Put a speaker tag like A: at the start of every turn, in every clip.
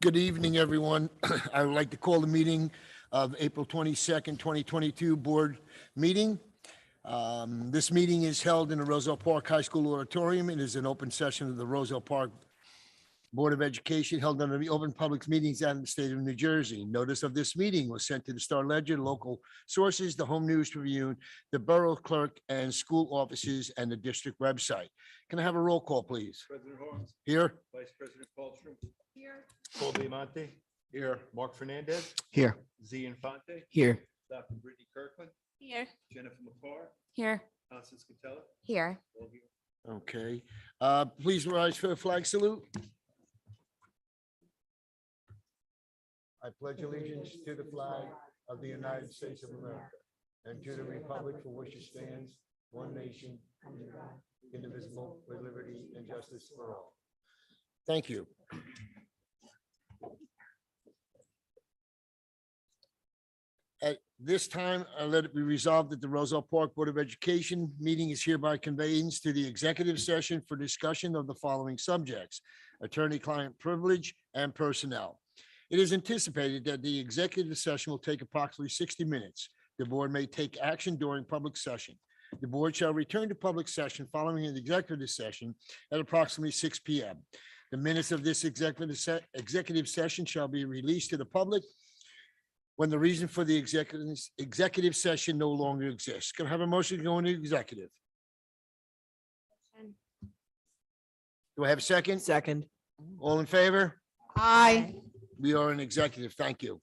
A: Good evening, everyone. I would like to call the meeting of April 22nd, 2022 board meeting. This meeting is held in the Roselle Park High School auditorium. It is an open session of the Roselle Park Board of Education held under the Open Public Meetings Act of the State of New Jersey. Notice of this meeting was sent to the Star Ledger, local sources, the Home News Tribune, the Borough Clerk and school offices, and the district website. Can I have a roll call, please?
B: President Harms.
A: Here?
B: Vice President Paulstrom.
C: Here.
B: Paul Diamante. Here. Mark Fernandez.
D: Here.
B: Z Infante.
D: Here.
B: Dr. Brittany Kirkland.
C: Here.
B: Jennifer McCarr.
C: Here.
B: Constance Catella.
C: Here.
B: All here.
A: Okay. Please rise for the flag salute. I pledge allegiance to the flag of the United States of America and to the republic for which it stands, one nation, indivisible, with liberty and justice for all. Thank you. At this time, I let it be resolved that the Roselle Park Board of Education meeting is hereby convened to the executive session for discussion of the following subjects: attorney-client privilege and personnel. It is anticipated that the executive session will take approximately 60 minutes. The board may take action during public session. The board shall return to public session following an executive session at approximately 6 p.m. The minutes of this executive session shall be released to the public when the reason for the executive session no longer exists. Can I have a motion to go into executive? Do I have a second?
D: Second.
A: All in favor?
C: Aye.
A: We are in executive. Thank you.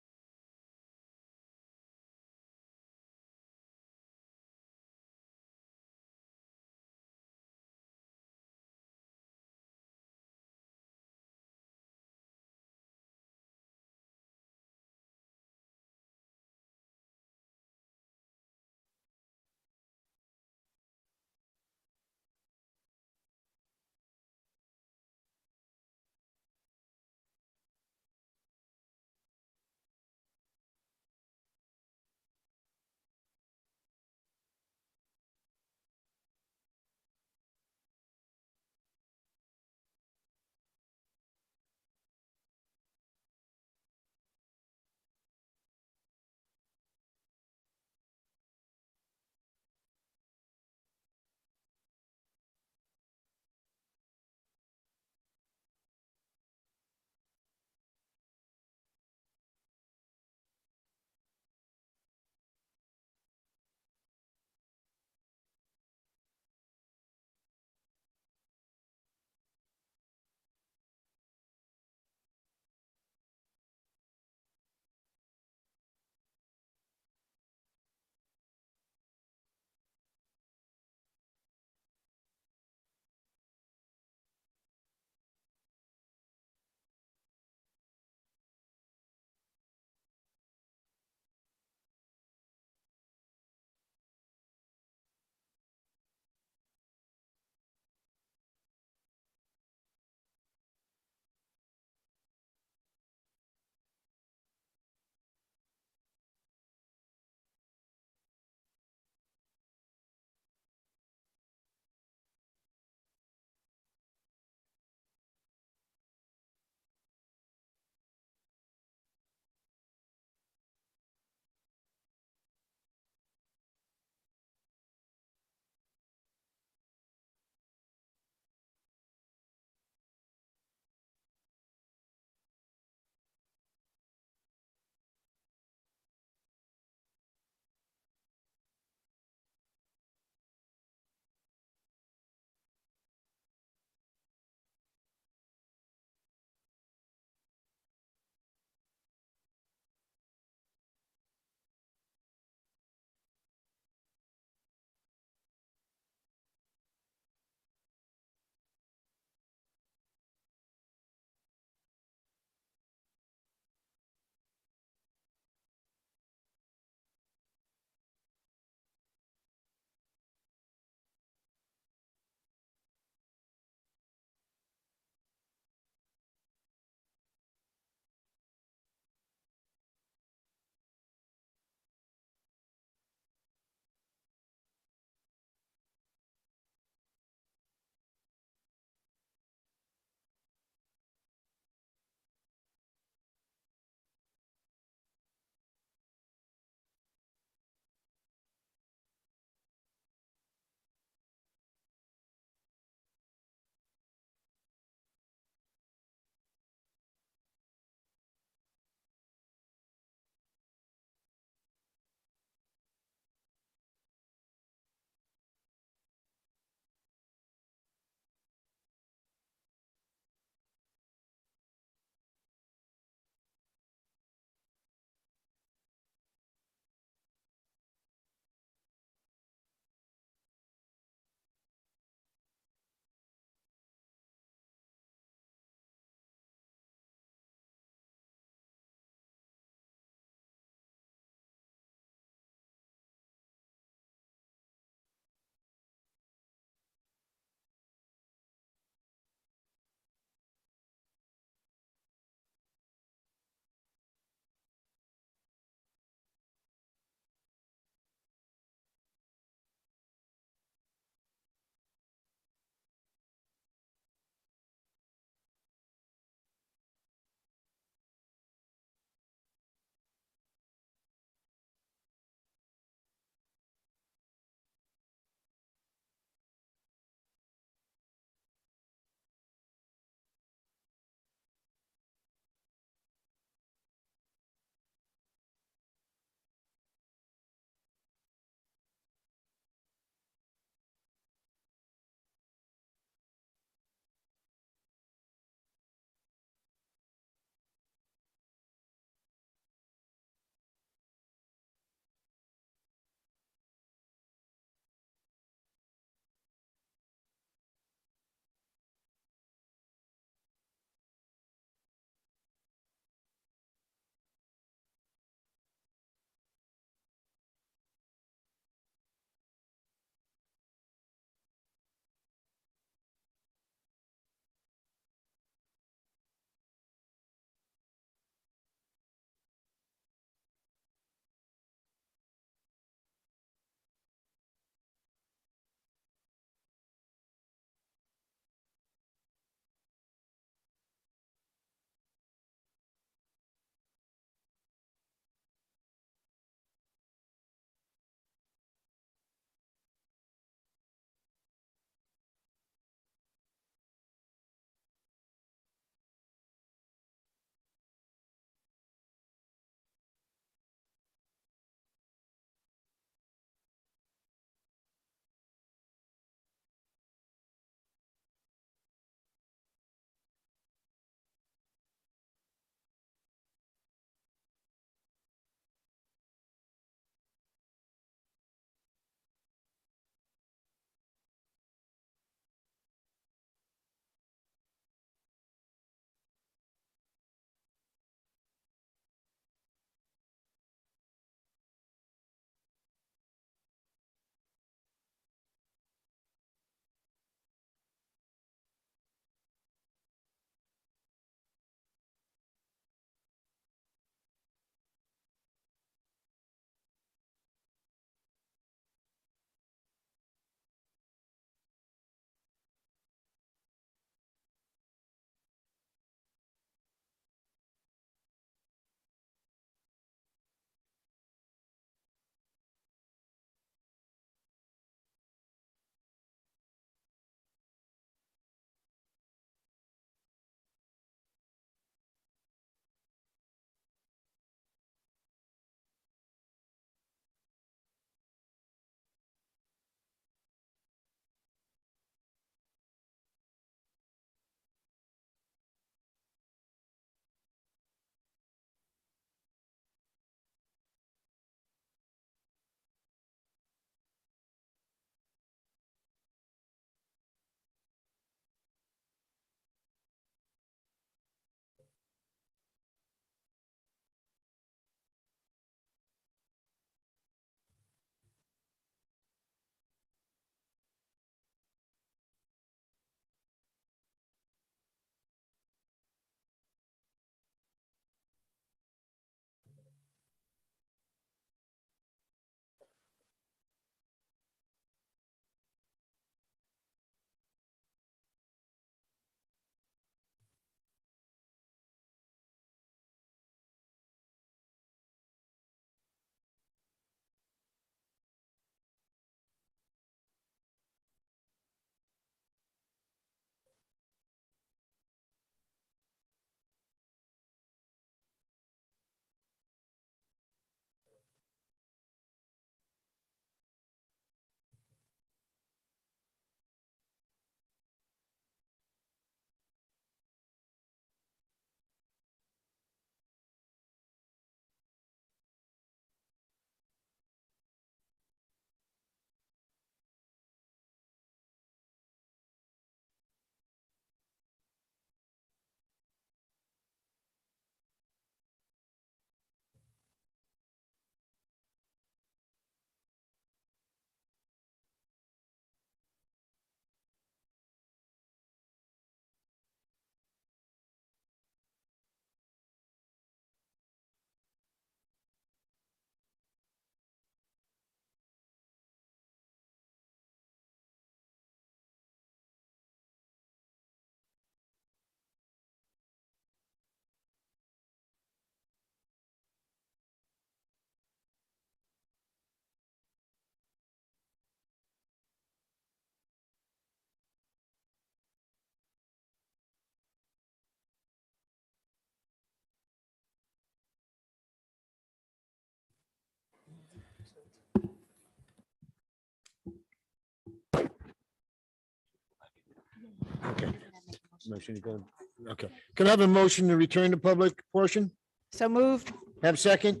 A: Motion to go. Okay. Can I have a motion to return to public portion?
C: So moved.
A: Have a second?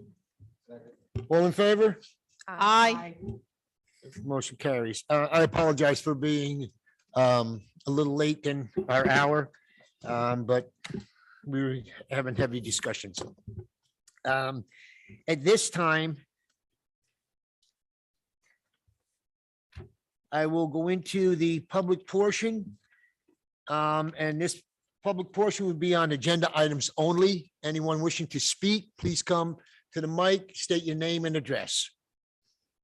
A: All in favor?
C: Aye.
A: Motion carries. I apologize for being a little late in our hour, but we were having heavy discussions. At this time, I will go into the public portion. And this public portion would be on agenda items only. Anyone wishing to speak, please come to the mic, state your name and address.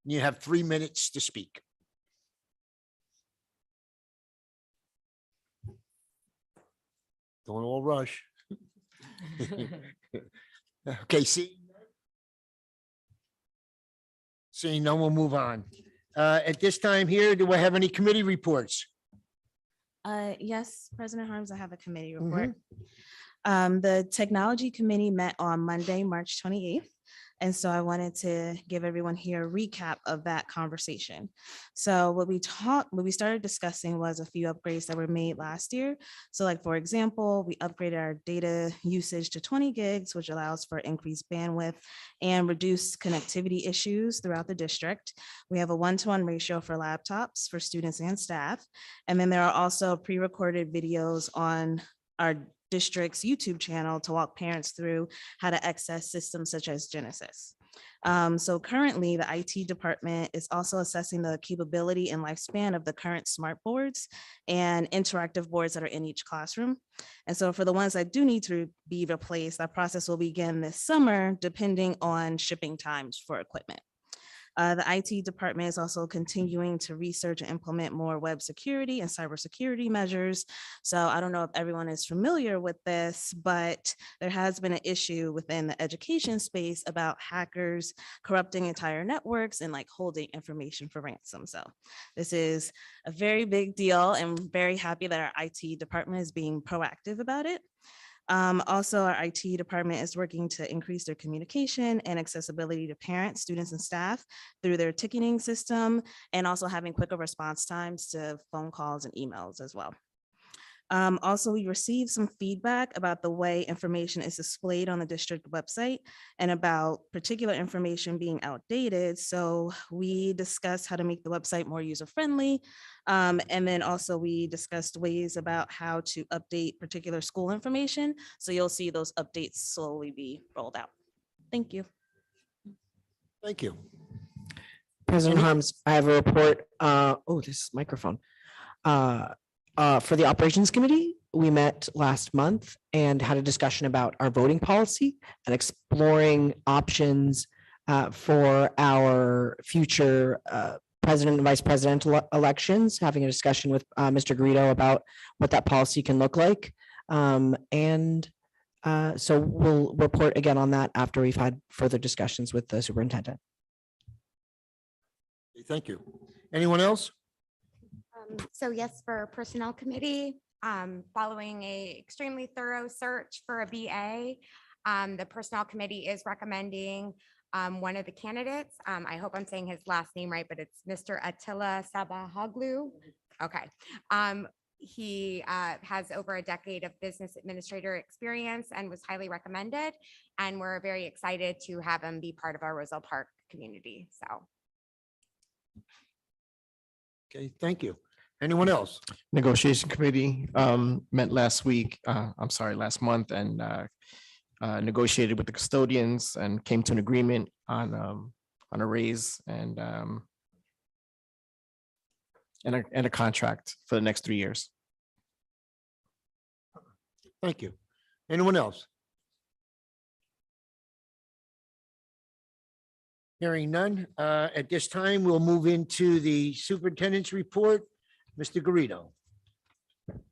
A: You have 3 minutes to speak. Don't all rush. Okay, seeing no, we'll move on. At this time here, do I have any committee reports?
D: Yes, President Harms, I have a committee report. The Technology Committee met on Monday, March 28th. And so I wanted to give everyone here a recap of that conversation. So what we started discussing was a few upgrades that were made last year. So like, for example, we upgraded our data usage to 20 gigs, which allows for increased bandwidth and reduced connectivity issues throughout the district. We have a 1-to-1 ratio for laptops for students and staff. And then there are also pre-recorded videos on our district's YouTube channel to walk parents through how to access systems such as Genesis. So currently the IT department is also assessing the capability and lifespan of the current smart boards and interactive boards that are in each classroom. And so for the ones that do need to be replaced, that process will begin this summer, depending on shipping times for equipment. The IT department is also continuing to research and implement more web security and cybersecurity measures. So I don't know if everyone is familiar with this, but there has been an issue within the education space about hackers corrupting entire networks and like holding information for ransom. So this is a very big deal, and very happy that our IT department is being proactive about it. Also, our IT department is working to increase their communication and accessibility to parents, students, and staff through their ticketing system, and also having quicker response times to phone calls and emails as well. Also, we received some feedback about the way information is displayed on the district website and about particular information being outdated. So we discussed how to make the website more user-friendly. And then also we discussed ways about how to update particular school information. So you'll see those updates slowly be rolled out. Thank you.
A: Thank you.
C: President
A: Any-
C: Harms, I have a report. This microphone. For the Operations Committee, we met last month and had a discussion about our voting policy and exploring options for our future president and vice presidential elections, having a discussion with Mr. Garrido about what that policy can look like. So we'll report again on that after we've had further discussions with the superintendent.
A: Thank you. Anyone else?
E: So yes, for Personnel Committee, following a extremely thorough search for a BA, the Personnel Committee is recommending one of the candidates. I hope I'm saying his last name right, but it's Mr. Attila Sabahoglu. Okay. He has over a decade of business administrator experience and was highly recommended. And we're very excited to have him be part of our Roselle Park community. So.
A: Okay, thank you. Anyone else?
F: Negotiation Committee met last month and negotiated with the custodians and came to an agreement on a raise and a contract for the next 3 years.
A: Thank you. Anyone else? Hearing none. At this time, we'll move into the superintendent's report. Mr. Garrido.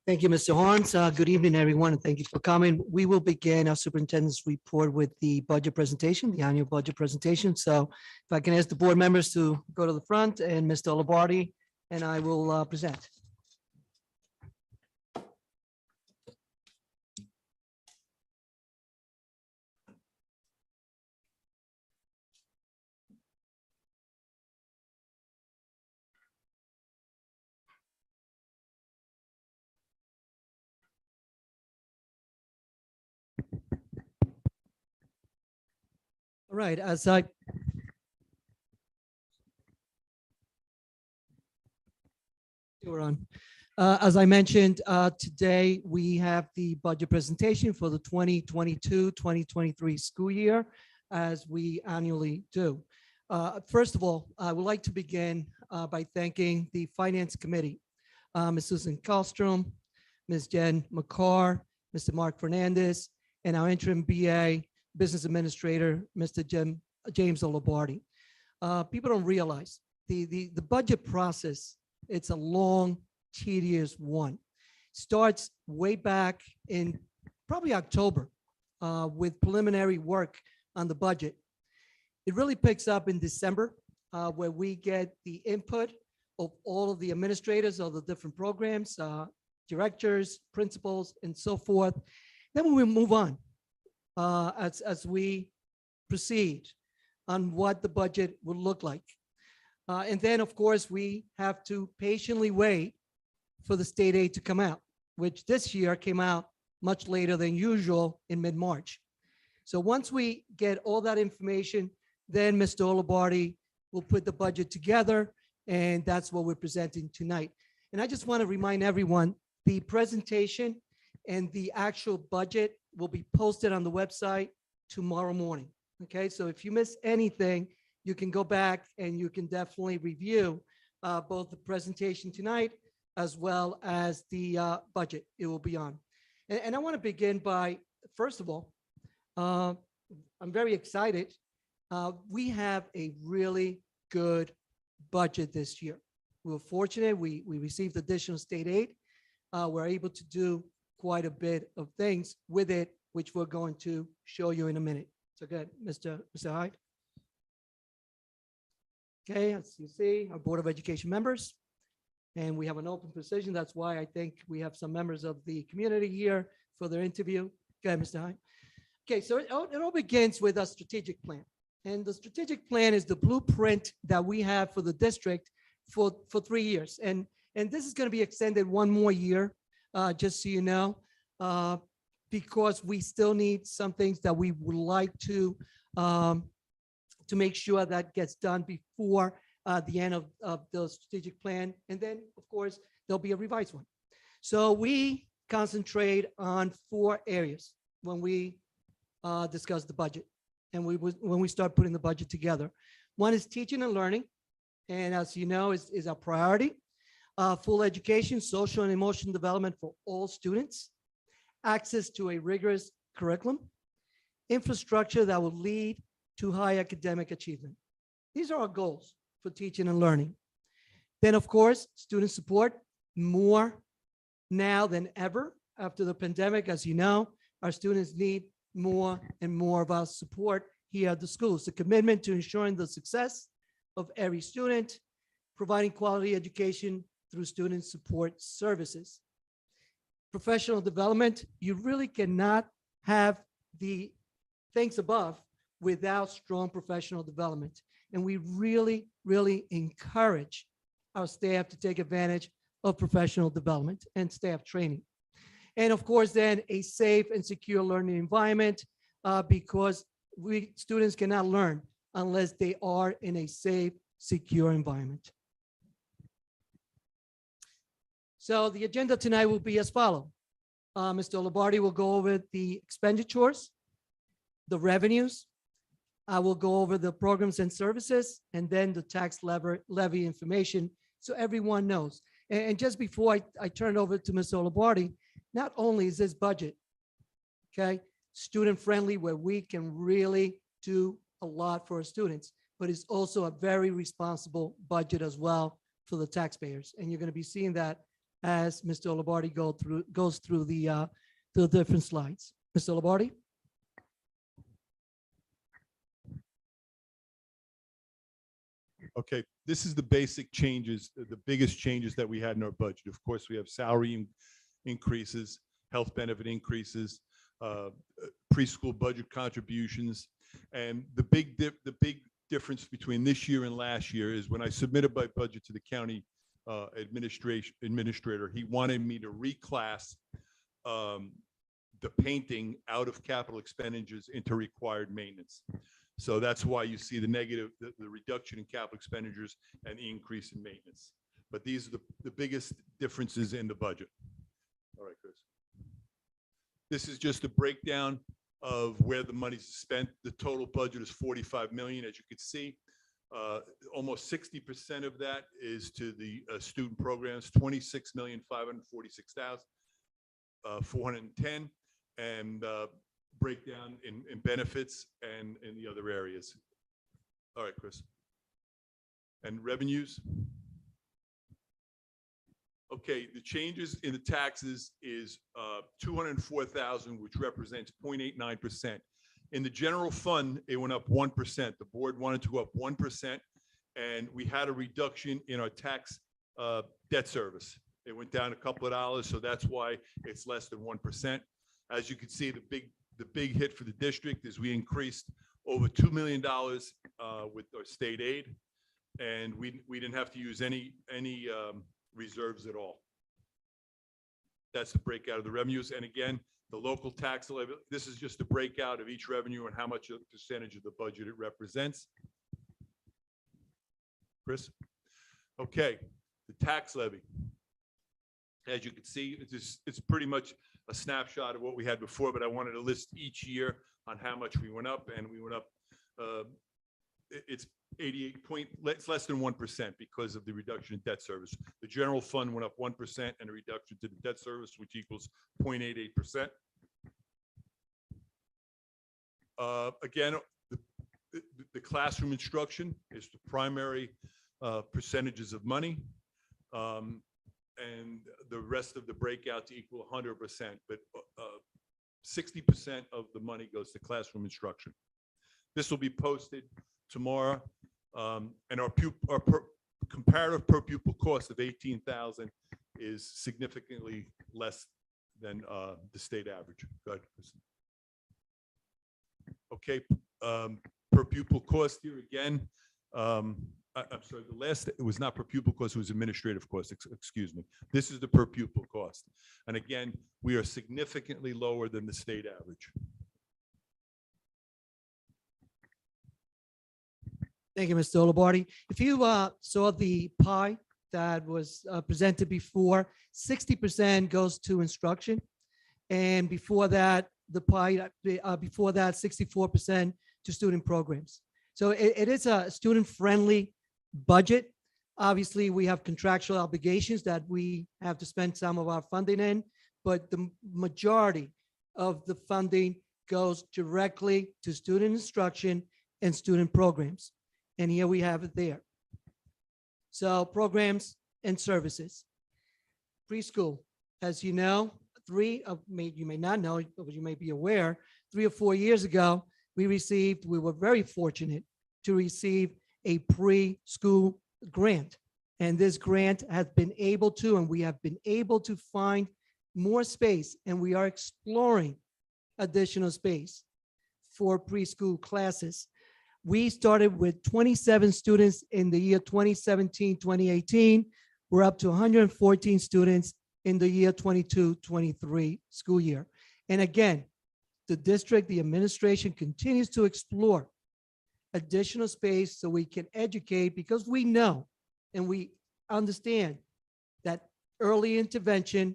G: Thank you, Mr. Horns. Good evening, everyone, and thank you for coming. We will begin our superintendent's report with the budget presentation, the annual budget presentation. So if I can ask the board members to go to the front, and Mr. Olabardi and I will present. All right, we're on. As I mentioned, today we have the budget presentation for the 2022-2023 school year, as we annually do. First of all, I would like to begin by thanking the Finance Committee, Ms. Susan Kallstrom, Ms. Jen McCarr, Mr. Mark Fernandez, and our interim BA Business Administrator, Mr. James Olabardi. People don't realize the budget process, it's a long, tedious one. Starts way back in probably October with preliminary work on the budget. It really picks up in December where we get the input of all of the administrators of the different programs, directors, principals, and so forth. Then we move on as we proceed on what the budget will look like. And then, of course, we have to patiently wait for the state aid to come out, which this year came out much later than usual in mid-March. So once we get all that information, then Mr. Olabardi will put the budget together, and that's what we're presenting tonight. And I just want to remind everyone, the presentation and the actual budget will be posted on the website tomorrow morning. Okay, so if you miss anything, you can go back and you can definitely review both the presentation tonight as well as the budget it will be on. And I want to begin by, first of all, I'm very excited. We have a really good budget this year. We were fortunate, we received additional state aid. We're able to do quite a bit of things with it, which we're going to show you in a minute. So good, Mr. Hyde. Okay, as you see, our Board of Education members, and we have an open position. That's why I think we have some members of the community here for their interview. Go ahead, Mr. Hyde. Okay, so it all begins with a strategic plan. And the strategic plan is the blueprint that we have for the district for 3 years. And this is going to be extended one more year, just so you know, because we still need some things that we would like to make sure that gets done before the end of the strategic plan. And then, of course, there'll be a revised one. So we concentrate on 4 areas when we discuss the budget and when we start putting the budget together. One is teaching and learning. And as you know, is our priority. Full education, social and emotional development for all students, access to a rigorous curriculum, infrastructure that will lead to high academic achievement. These are our goals for teaching and learning. Then, of course, student support, more now than ever after the pandemic. As you know, our students need more and more of our support here at the schools. The commitment to ensuring the success of every student, providing quality education through student support services. Professional development, you really cannot have the things above without strong professional development. And we really, really encourage our staff to take advantage of professional development and staff training. And of course, then a safe and secure learning environment, because students cannot learn unless they are in a safe, secure environment. So the agenda tonight will be as follows. Mr. Olabardi will go over the expenditures, the revenues. I will go over the programs and services, and then the tax levy information, so everyone knows. And just before I turn it over to Mr. Olabardi, not only is this budget, okay, student-friendly, where we can really do a lot for our students, but it's also a very responsible budget as well for the taxpayers. And you're going to be seeing that as Mr. Olabardi goes through the different slides. Mr. Olabardi?
B: Okay, this is the basic changes, the biggest changes that we had in our budget. Of course, we have salary increases, health benefit increases, preschool budget contributions. And the big difference between this year and last year is when I submitted my budget to the county administrator, he wanted me to reclass the painting out of capital expenditures into required maintenance. So that's why you see the negative, the reduction in capital expenditures and the increase in maintenance. But these are the biggest differences in the budget. All right, Chris. This is just a breakdown of where the money's spent. The total budget is 45 million, as you can see. Almost 60% of that is to the student programs, 26,546,410, and breakdown in benefits and in the other areas. All right, Chris. And revenues. Okay, the changes in the taxes is 204,000, which represents 0.89%. In the general fund, it went up 1%. The board wanted to go up 1%, and we had a reduction in our tax debt service. It went down a couple of dollars, so that's why it's less than 1%. As you can see, the big hit for the district is we increased over $2 million with our state aid, and we didn't have to use any reserves at all. That's the breakout of the revenues. And again, the local tax levy, this is just a breakout of each revenue and how much a percentage of the budget it represents. Chris? Okay, the tax levy. As you can see, it's pretty much a snapshot of what we had before, but I wanted to list each year on how much we went up, and we went up, it's 88 point, it's less than 1% because of the reduction in debt service. The general fund went up 1% and a reduction to the debt service, which equals 0.88%. Again, the classroom instruction is the primary percentages of money, and the rest of the breakout to equal 100%, but 60% of the money goes to classroom instruction. This will be posted tomorrow, and our comparative per pupil cost of 18,000 is significantly less than the state average. Go ahead, Kristen. Okay, per pupil cost here again. I'm sorry, the last, it was not per pupil cost, it was administrative cost, excuse me. This is the per pupil cost. And again, we are significantly lower than the state average.
G: Thank you, Mr. Olabardi. If you saw the pie that was presented before, 60% goes to instruction. And before that, the pie, before that, 64% to student programs. So it is a student-friendly budget. Obviously, we have contractual obligations that we have to spend some of our funding in, but the majority of the funding goes directly to student instruction and student programs. And here we have it there. So programs and services. Preschool, as you know, you may not know, but you may be aware, 3 or 4 years ago, we were very fortunate to receive a preschool grant. And this grant has been able to, and we have been able to find more space, and we are exploring additional space for preschool classes. We started with 27 students in the year 2017, 2018. We're up to 114 students in the year 22-23 school year. And again, the district, the administration continues to explore additional space so we can educate, because we know and we understand that early intervention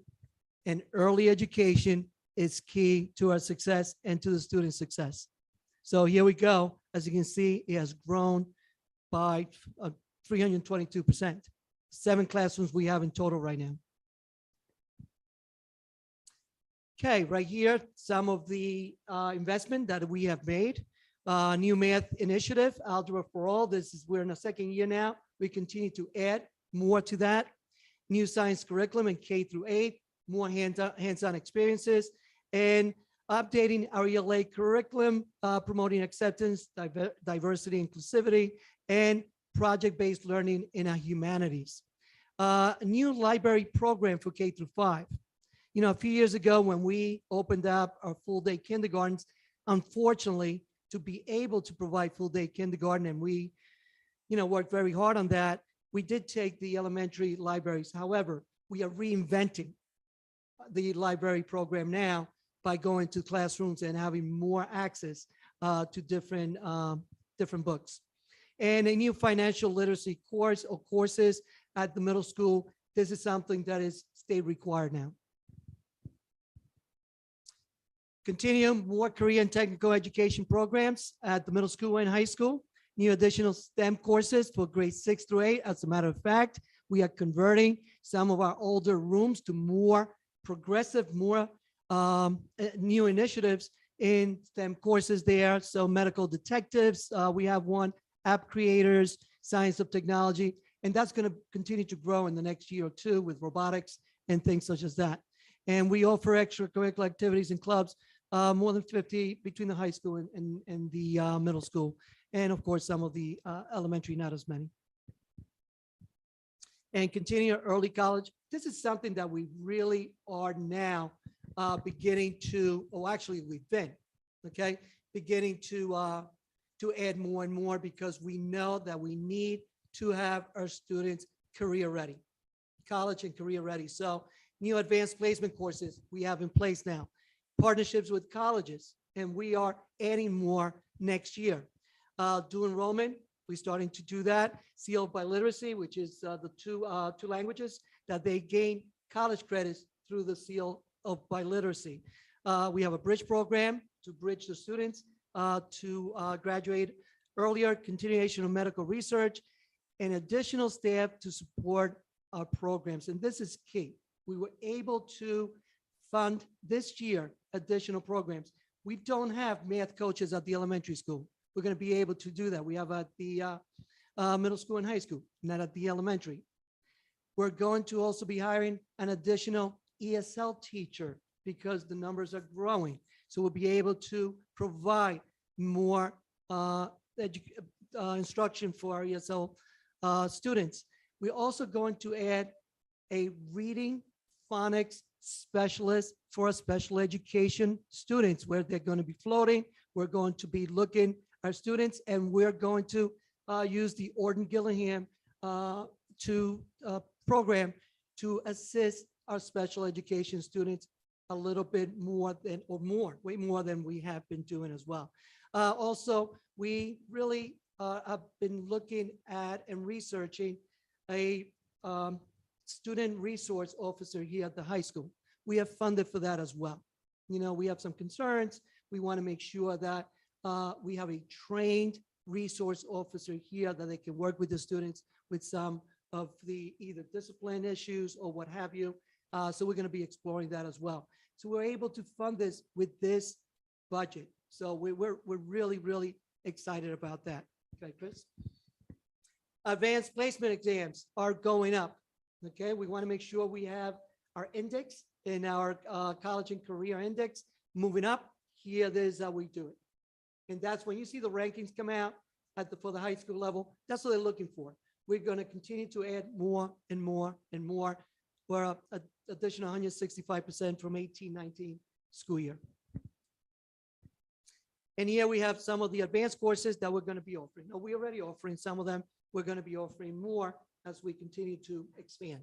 G: and early education is key to our success and to the student success. So here we go. As you can see, it has grown by 322%. 7 classrooms we have in total right now. Okay, right here, some of the investment that we have made. New math initiative, Algebra for All. We're in the 2nd year now. We continue to add more to that. New science curriculum in K-8, more hands-on experiences, and updating our ELA curriculum, promoting acceptance, diversity, inclusivity, and project-based learning in our humanities. A new library program for K-5. You know, a few years ago when we opened up our full-day kindergartens, unfortunately, to be able to provide full-day kindergarten, and we, worked very hard on that, we did take the elementary libraries. However, we are reinventing the library program now by going to classrooms and having more access to different different books. And a new financial literacy course or courses at the middle school. This is something that is state required now. Continue more career and technical education programs at the middle school and high school. New additional STEM courses for grades 6 through 8. As a matter of fact, we are converting some of our older rooms to more progressive, more new initiatives in STEM courses there. So medical detectives, we have one, app creators, science of technology, and that's going to continue to grow in the next year or two with robotics and things such as that. And we offer extracurricular activities and clubs, more than 50 between the high school and the middle school. And of course, some of the elementary, not as many. And continue early college. This is something that we really are now beginning to, oh, actually we've been, okay, beginning to add more and more because we know that we need to have our students career ready, college and career ready. So new advanced placement courses we have in place now, partnerships with colleges, and we are adding more next year. Dual enrollment, we're starting to do that. Seal of Biliteracy, which is the two languages that they gain college credits through the Seal of Biliteracy. We have a bridge program to bridge the students to graduate earlier, continuation of medical research, and additional staff to support our programs. And this is key. We were able to fund this year additional programs. We don't have math coaches at the elementary school. We're going to be able to do that. We have at the middle school and high school, not at the elementary. We're going to also be hiring an additional ESL teacher because the numbers are growing. So we'll be able to provide more instruction for our ESL students. We're also going to add a reading phonics specialist for our special education students where they're going to be floating. We're going to be looking our students, and we're going to use the Orton Gillingham program to assist our special education students a little bit more than, or more, way more than we have been doing as well. Also, we really have been looking at and researching a student resource officer here at the high school. We have funded for that as well. You know, we have some concerns. We want to make sure that we have a trained resource officer here that they can work with the students with some of the either discipline issues or what have you. So we're going to be exploring that as well. So we're able to fund this with this budget. So we're really, really excited about that. Okay, Chris? Advanced placement exams are going up. Okay, we want to make sure we have our index in our college and career index moving up. Here, this is how we do it. And that's when you see the rankings come out for the high school level, that's what they're looking for. We're going to continue to add more and more and more for an additional 165% from 18-19 school year. And here we have some of the advanced courses that we're going to be offering. Now, we're already offering some of them. We're going to be offering more as we continue to expand.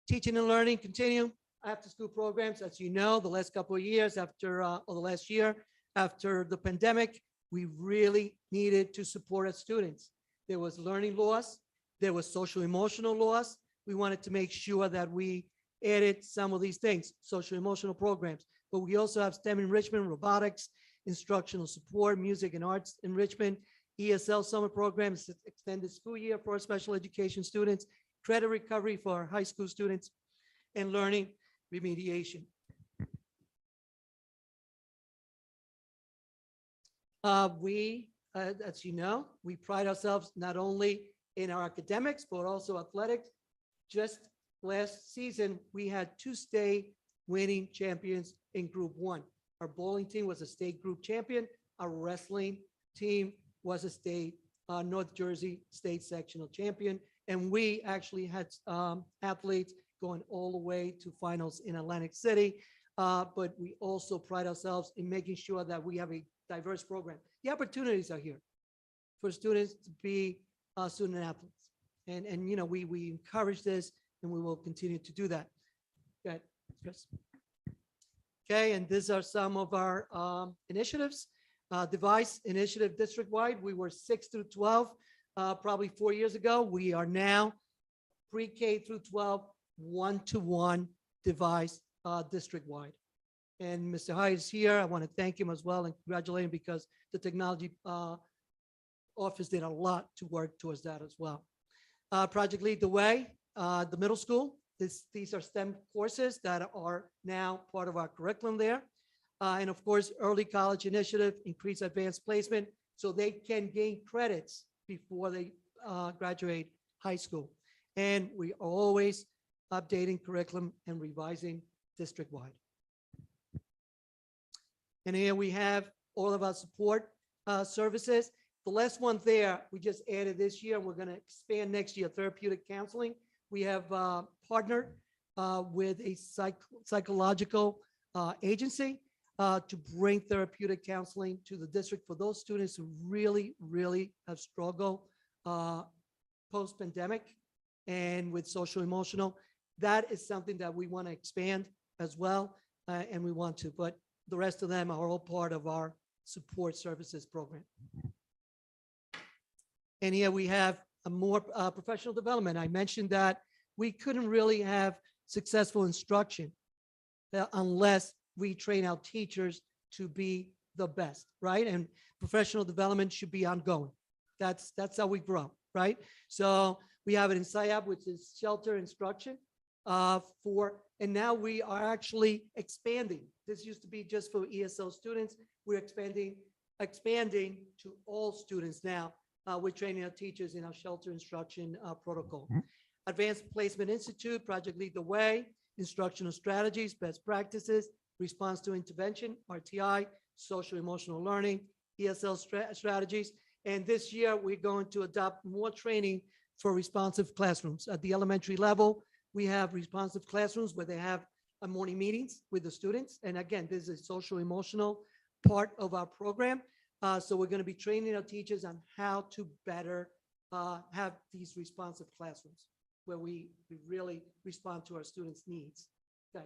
G: Teaching and learning continue. After school programs, as you know, the last couple of years after, or the last year after the pandemic, we really needed to support our students. There was learning loss. There was social emotional loss. We wanted to make sure that we added some of these things, social emotional programs, but we also have STEM enrichment, robotics, instructional support, music and arts enrichment, ESL summer programs, extended school year for our special education students, credit recovery for our high school students, and learning remediation. As you know, we pride ourselves not only in our academics, but also athletics. Just last season, we had 2 state winning champions in Group 1. Our bowling team was a state group champion. Our wrestling team was a state, North Jersey state sectional champion. And we actually had athletes going all the way to finals in Atlantic City. But we also pride ourselves in making sure that we have a diverse program. The opportunities are here for students to be student athletes. And you know, we encourage this and we will continue to do that. Go ahead, Chris. Okay, and these are some of our initiatives. Device Initiative district-wide, we were 6 through 12, probably 4 years ago. We are now pre-K through 12, one-to-one device district-wide. And Mr. Hyde is here. I want to thank him as well and congratulate him because the technology office did a lot to work towards that as well. Project Lead the Way, the middle school. These are STEM courses that are now part of our curriculum there. And of course, Early College Initiative, increase advanced placement so they can gain credits before they graduate high school. And we are always updating curriculum and revising district-wide. And here we have all of our support services. The last one there, we just added this year. We're going to expand next year, Therapeutic Counseling. We have partnered with a psychological agency to bring therapeutic counseling to the district for those students who really, really have struggled post-pandemic and with social emotional. That is something that we want to expand as well, and we want to, but the rest of them are all part of our support services program. And here we have a more professional development. I mentioned that we couldn't really have successful instruction unless we train our teachers to be the best, right? And professional development should be ongoing. That's how we grow, right? So we have it in SIAP, which is shelter instruction and now we are actually expanding. This used to be just for ESL students. We're expanding to all students now. We're training our teachers in our shelter instruction protocol. Advanced Placement Institute, Project Lead the Way, instructional strategies, best practices, response to intervention, RTI, social emotional learning, ESL strategies. And this year, we're going to adopt more training for responsive classrooms. At the elementary level, we have responsive classrooms where they have morning meetings with the students. And again, this is a social emotional part of our program. So we're going to be training our teachers on how to better have these responsive classrooms where we really respond to our students' needs. Okay.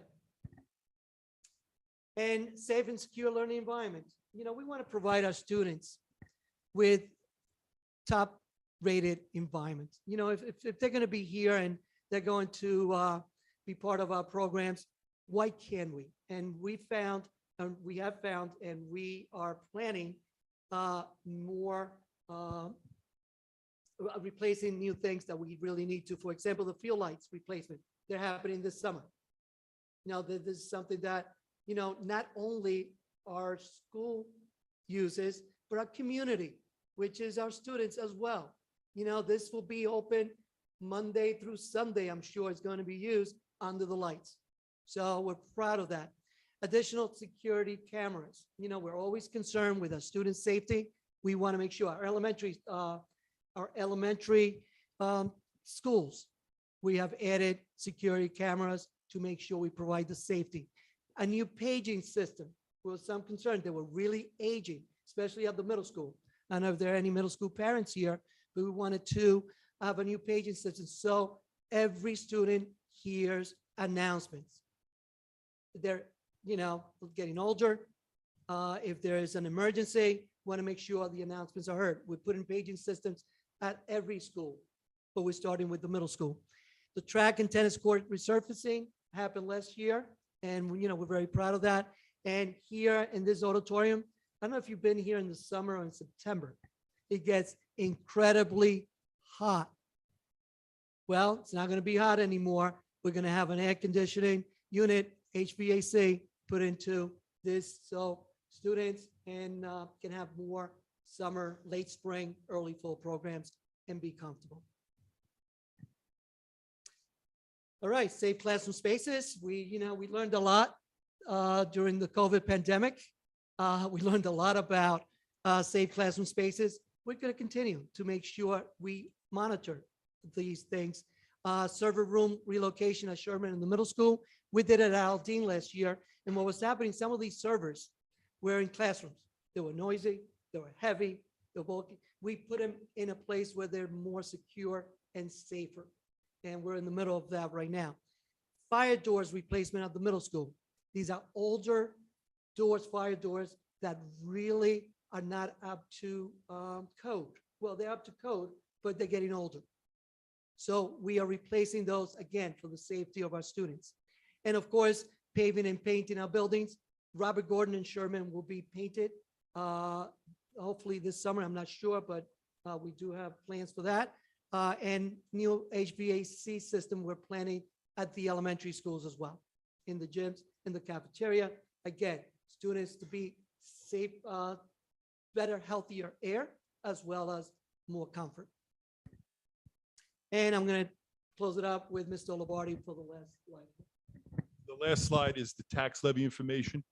G: And safe and secure learning environment. You know, we want to provide our students with top-rated environments. You know, if they're going to be here and they're going to be part of our programs, why can't we? And we have found, and we are planning more replacing new things that we really need to. For example, the field lights replacement, they're happening this summer. Now, this is something that, you know, not only our school uses, but our community, which is our students as well. You know, this will be open Monday through Sunday. I'm sure it's going to be used under the lights. So we're proud of that. Additional security cameras. You know, we're always concerned with our student safety. We want to make sure our elementary schools, we have added security cameras to make sure we provide the safety. A new paging system. There was some concern. They were really aging, especially at the middle school. I don't know if there are any middle school parents here, but we wanted to have a new paging system so every student hears announcements. They're, you know, getting older. If there is an emergency, want to make sure the announcements are heard. We put in paging systems at every school, but we're starting with the middle school. The track and tennis court resurfacing happened last year, and you know, we're very proud of that. And here in this auditorium, I don't know if you've been here in the summer or in September, it gets incredibly hot. Well, it's not going to be hot anymore. We're going to have an air conditioning unit, HVAC, put into this so students can have more summer, late spring, early fall programs and be comfortable. All right, safe classroom spaces. We learned a lot during the COVID pandemic. We learned a lot about safe classroom spaces. We're going to continue to make sure we monitor these things. Server room relocation at Sherman in the middle school. We did it at Aldine last year. And what was happening, some of these servers were in classrooms. They were noisy, they were heavy, they were bulky. We put them in a place where they're more secure and safer. And we're in the middle of that right now. Fire doors replacement at the middle school. These are older doors, fire doors that really are not up to code. Well, they're up to code, but they're getting older. So we are replacing those again for the safety of our students. And of course, paving and painting our buildings. Robert Gordon and Sherman will be painted hopefully this summer. I'm not sure, but we do have plans for that. And new HVAC system we're planning at the elementary schools as well, in the gyms, in the cafeteria. Again, students to be safe, better, healthier air, as well as more comfort. And I'm going to close it up with Mr. Olabardi for the last slide.
B: The last slide is the tax levy information.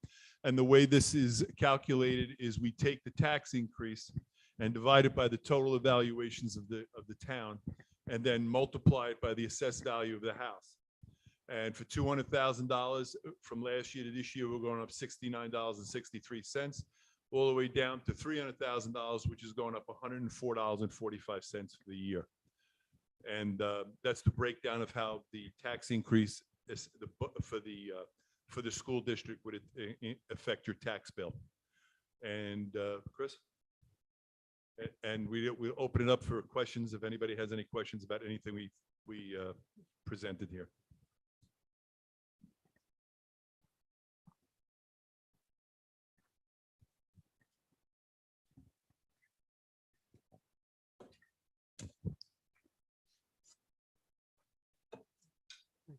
B: And the way this is calculated is we take the tax increase and divide it by the total evaluations of the town, and then multiply it by the assessed value of the house. And for $200,000 from last year to this year, we're going up $69.63, all the way down to $300,000, which is going up $104.45 for the year. And that's the breakdown of how the tax increase is for the school district would affect your tax bill. And Chris? And we'll open it up for questions if anybody has any questions about anything we presented here.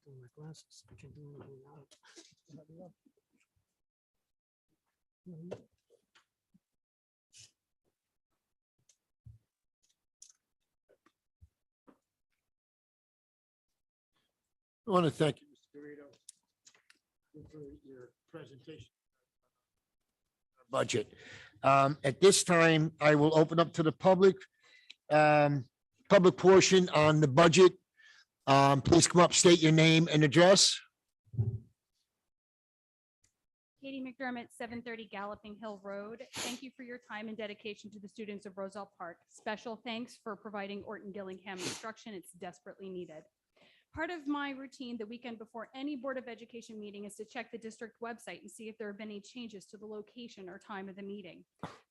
G: My glasses. I can do it without.
A: I want to thank you, Mr. Garrido, for your presentation. Budget. At this time, I will open up to the public portion on the budget. Please come up, state your name and address.
H: Katie McDermott, 730 Galloping Hill Road. Thank you for your time and dedication to the students of Roselle Park. Special thanks for providing Orton Gillingham instruction. It's desperately needed. Part of my routine the weekend before any Board of Education meeting is to check the district website and see if there have been any changes to the location or time of the meeting.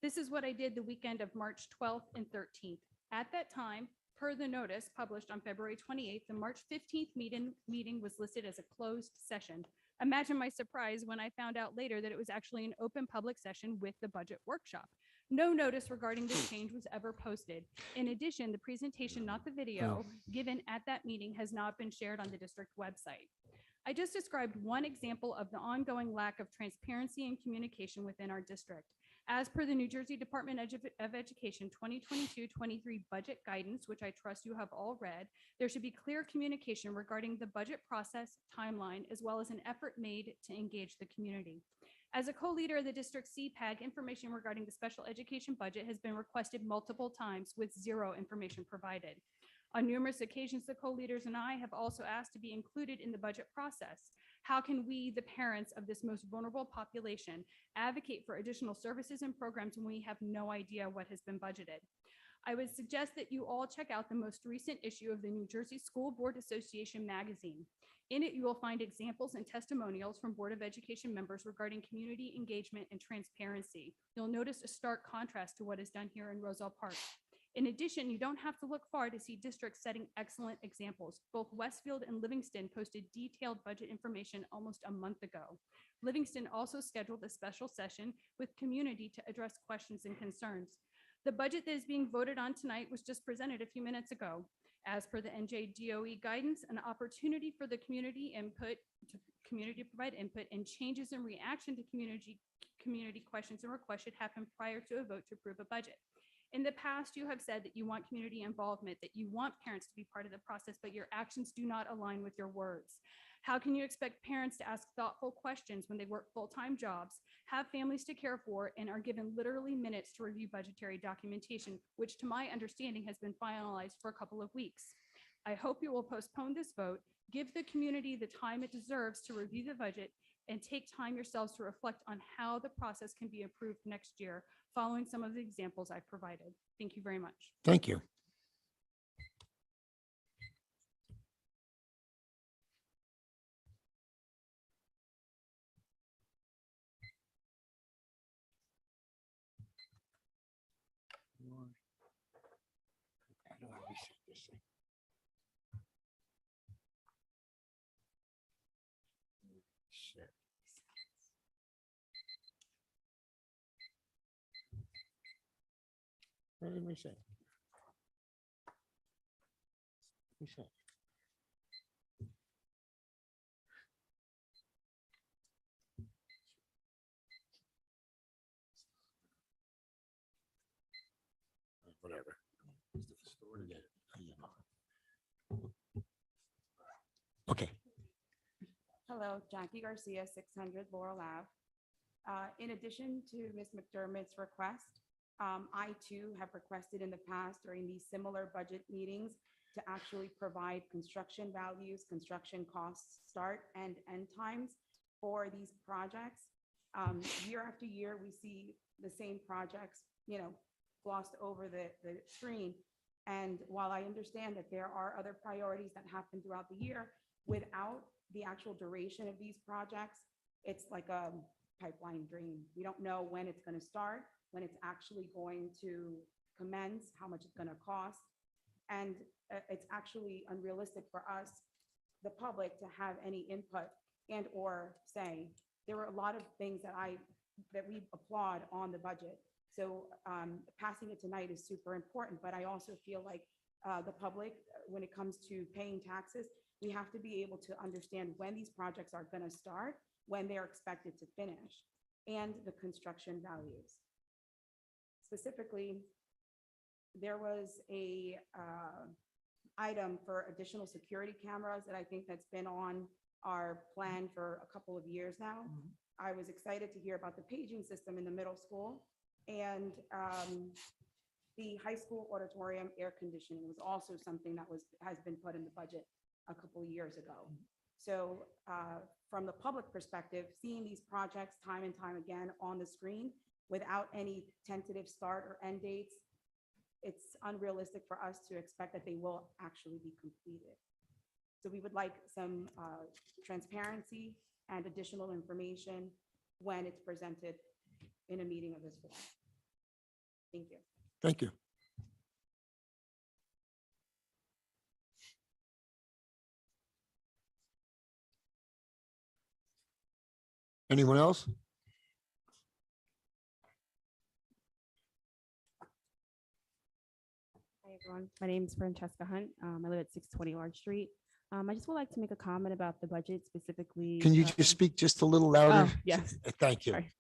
H: This is what I did the weekend of March 12th and 13th. At that time, per the notice published on February 28th, the March 15th meeting was listed as a closed session. Imagine my surprise when I found out later that it was actually an open public session with the budget workshop. No notice regarding this change was ever posted. In addition, the presentation, not the video, given at that meeting has not been shared on the district website. I just described one example of the ongoing lack of transparency and communication within our district. As per the New Jersey Department of Education 2022-23 budget guidance, which I trust you have all read, there should be clear communication regarding the budget process timeline, as well as an effort made to engage the community. As a co-leader of the district CPAG, information regarding the special education budget has been requested multiple times with zero information provided. On numerous occasions, the co-leaders and I have also asked to be included in the budget process. How can we, the parents of this most vulnerable population, advocate for additional services and programs when we have no idea what has been budgeted? I would suggest that you all check out the most recent issue of the New Jersey School Board Association magazine. In it, you will find examples and testimonials from Board of Education members regarding community engagement and transparency. You'll notice a stark contrast to what is done here in Roselle Park. In addition, you don't have to look far to see districts setting excellent examples. Both Westfield and Livingston posted detailed budget information almost a month ago. Livingston also scheduled a special session with community to address questions and concerns. The budget that is being voted on tonight was just presented a few minutes ago. As per the NJDOE guidance, an opportunity for the community to provide input and changes in reaction to community questions and requests should happen prior to a vote to approve a budget. In the past, you have said that you want community involvement, that you want parents to be part of the process, but your actions do not align with your words. How can you expect parents to ask thoughtful questions when they work full-time jobs, have families to care for, and are given literally minutes to review budgetary documentation, which to my understanding has been finalized for a couple of weeks? I hope you will postpone this vote, give the community the time it deserves to review the budget, and take time yourselves to reflect on how the process can be improved next year, following some of the examples I've provided. Thank you very much.
A: Thank you. What did we say? We said. Whatever. Okay.
I: Hello, Jackie Garcia, 600 Laurel Ave. In addition to Ms. McDermott's request, I too have requested in the past during these similar budget meetings to actually provide construction values, construction costs, start and end times for these projects. Year after year, we see the same projects, glossed over the screen. And while I understand that there are other priorities that happen throughout the year, without the actual duration of these projects, it's like a pipeline dream. We don't know when it's going to start, when it's actually going to commence, how much it's going to cost. And it's actually unrealistic for us, the public, to have any input and or say. There were a lot of things that we applaud on the budget. So passing it tonight is super important, but I also feel like the public, when it comes to paying taxes, we have to be able to understand when these projects are going to start, when they're expected to finish, and the construction values. Specifically, there was a item for additional security cameras that I think that's been on our plan for a couple of years now. I was excited to hear about the paging system in the middle school, and the high school auditorium air conditioning was also something that has been put in the budget a couple of years ago. So from the public perspective, seeing these projects time and time again on the screen without any tentative start or end dates, it's unrealistic for us to expect that they will actually be completed. So we would like some transparency and additional information when it's presented in a meeting of this form. Thank you.
A: Thank you. Anyone else?
J: Hi, everyone. My name is Francesca Hunt. I live at 620 Large Street. I just would like to make a comment about the budget specifically.
A: Can you just speak just a little louder?
J: Yes.
A: Thank you.
J: Sorry.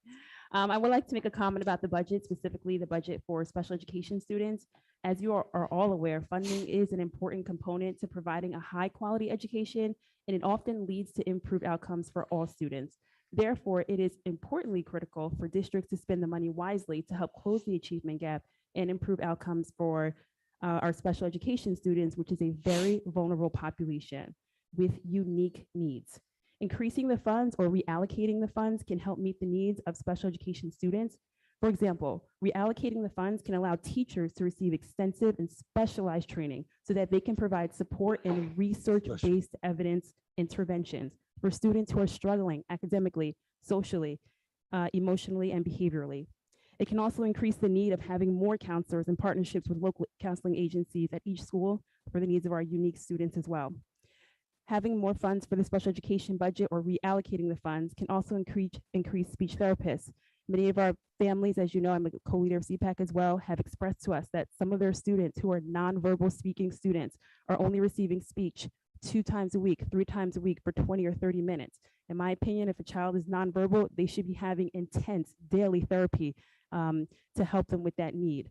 J: I would like to make a comment about the budget, specifically the budget for special education students. As you are all aware, funding is an important component to providing a high quality education, and it often leads to improved outcomes for all students. Therefore, it is importantly critical for districts to spend the money wisely to help close the achievement gap and improve outcomes for our special education students, which is a very vulnerable population with unique needs. Increasing the funds or reallocating the funds can help meet the needs of special education students. For example, reallocating the funds can allow teachers to receive extensive and specialized training so that they can provide support and research-based evidence interventions for students who are struggling academically, socially, emotionally, and behaviorally. It can also increase the need of having more counselors and partnerships with local counseling agencies at each school for the needs of our unique students as well. Having more funds for the special education budget or reallocating the funds can also increase speech therapists. Many of our families, as you know, I'm a co-leader of CPAC as well, have expressed to us that some of their students who are nonverbal speaking students are only receiving speech 2 times a week, 3 times a week for 20 or 30 minutes. In my opinion, if a child is nonverbal, they should be having intense daily therapy to help them with that need.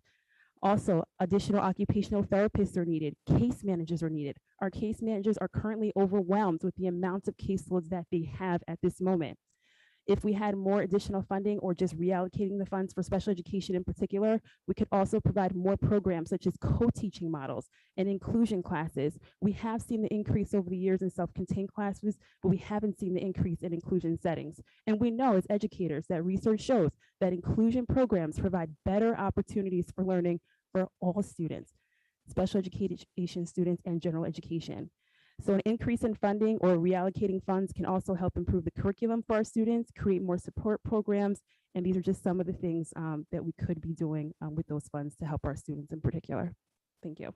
J: Also, additional occupational therapists are needed. Case managers are needed. Our case managers are currently overwhelmed with the amount of caseloads that they have at this moment. If we had more additional funding or just reallocating the funds for special education in particular, we could also provide more programs such as co-teaching models and inclusion classes. We have seen the increase over the years in self-contained classes, but we haven't seen the increase in inclusion settings. And we know as educators that research shows that inclusion programs provide better opportunities for learning for all students, special education students and general education. So an increase in funding or reallocating funds can also help improve the curriculum for our students, create more support programs, and these are just some of the things that we could be doing with those funds to help our students in particular. Thank you.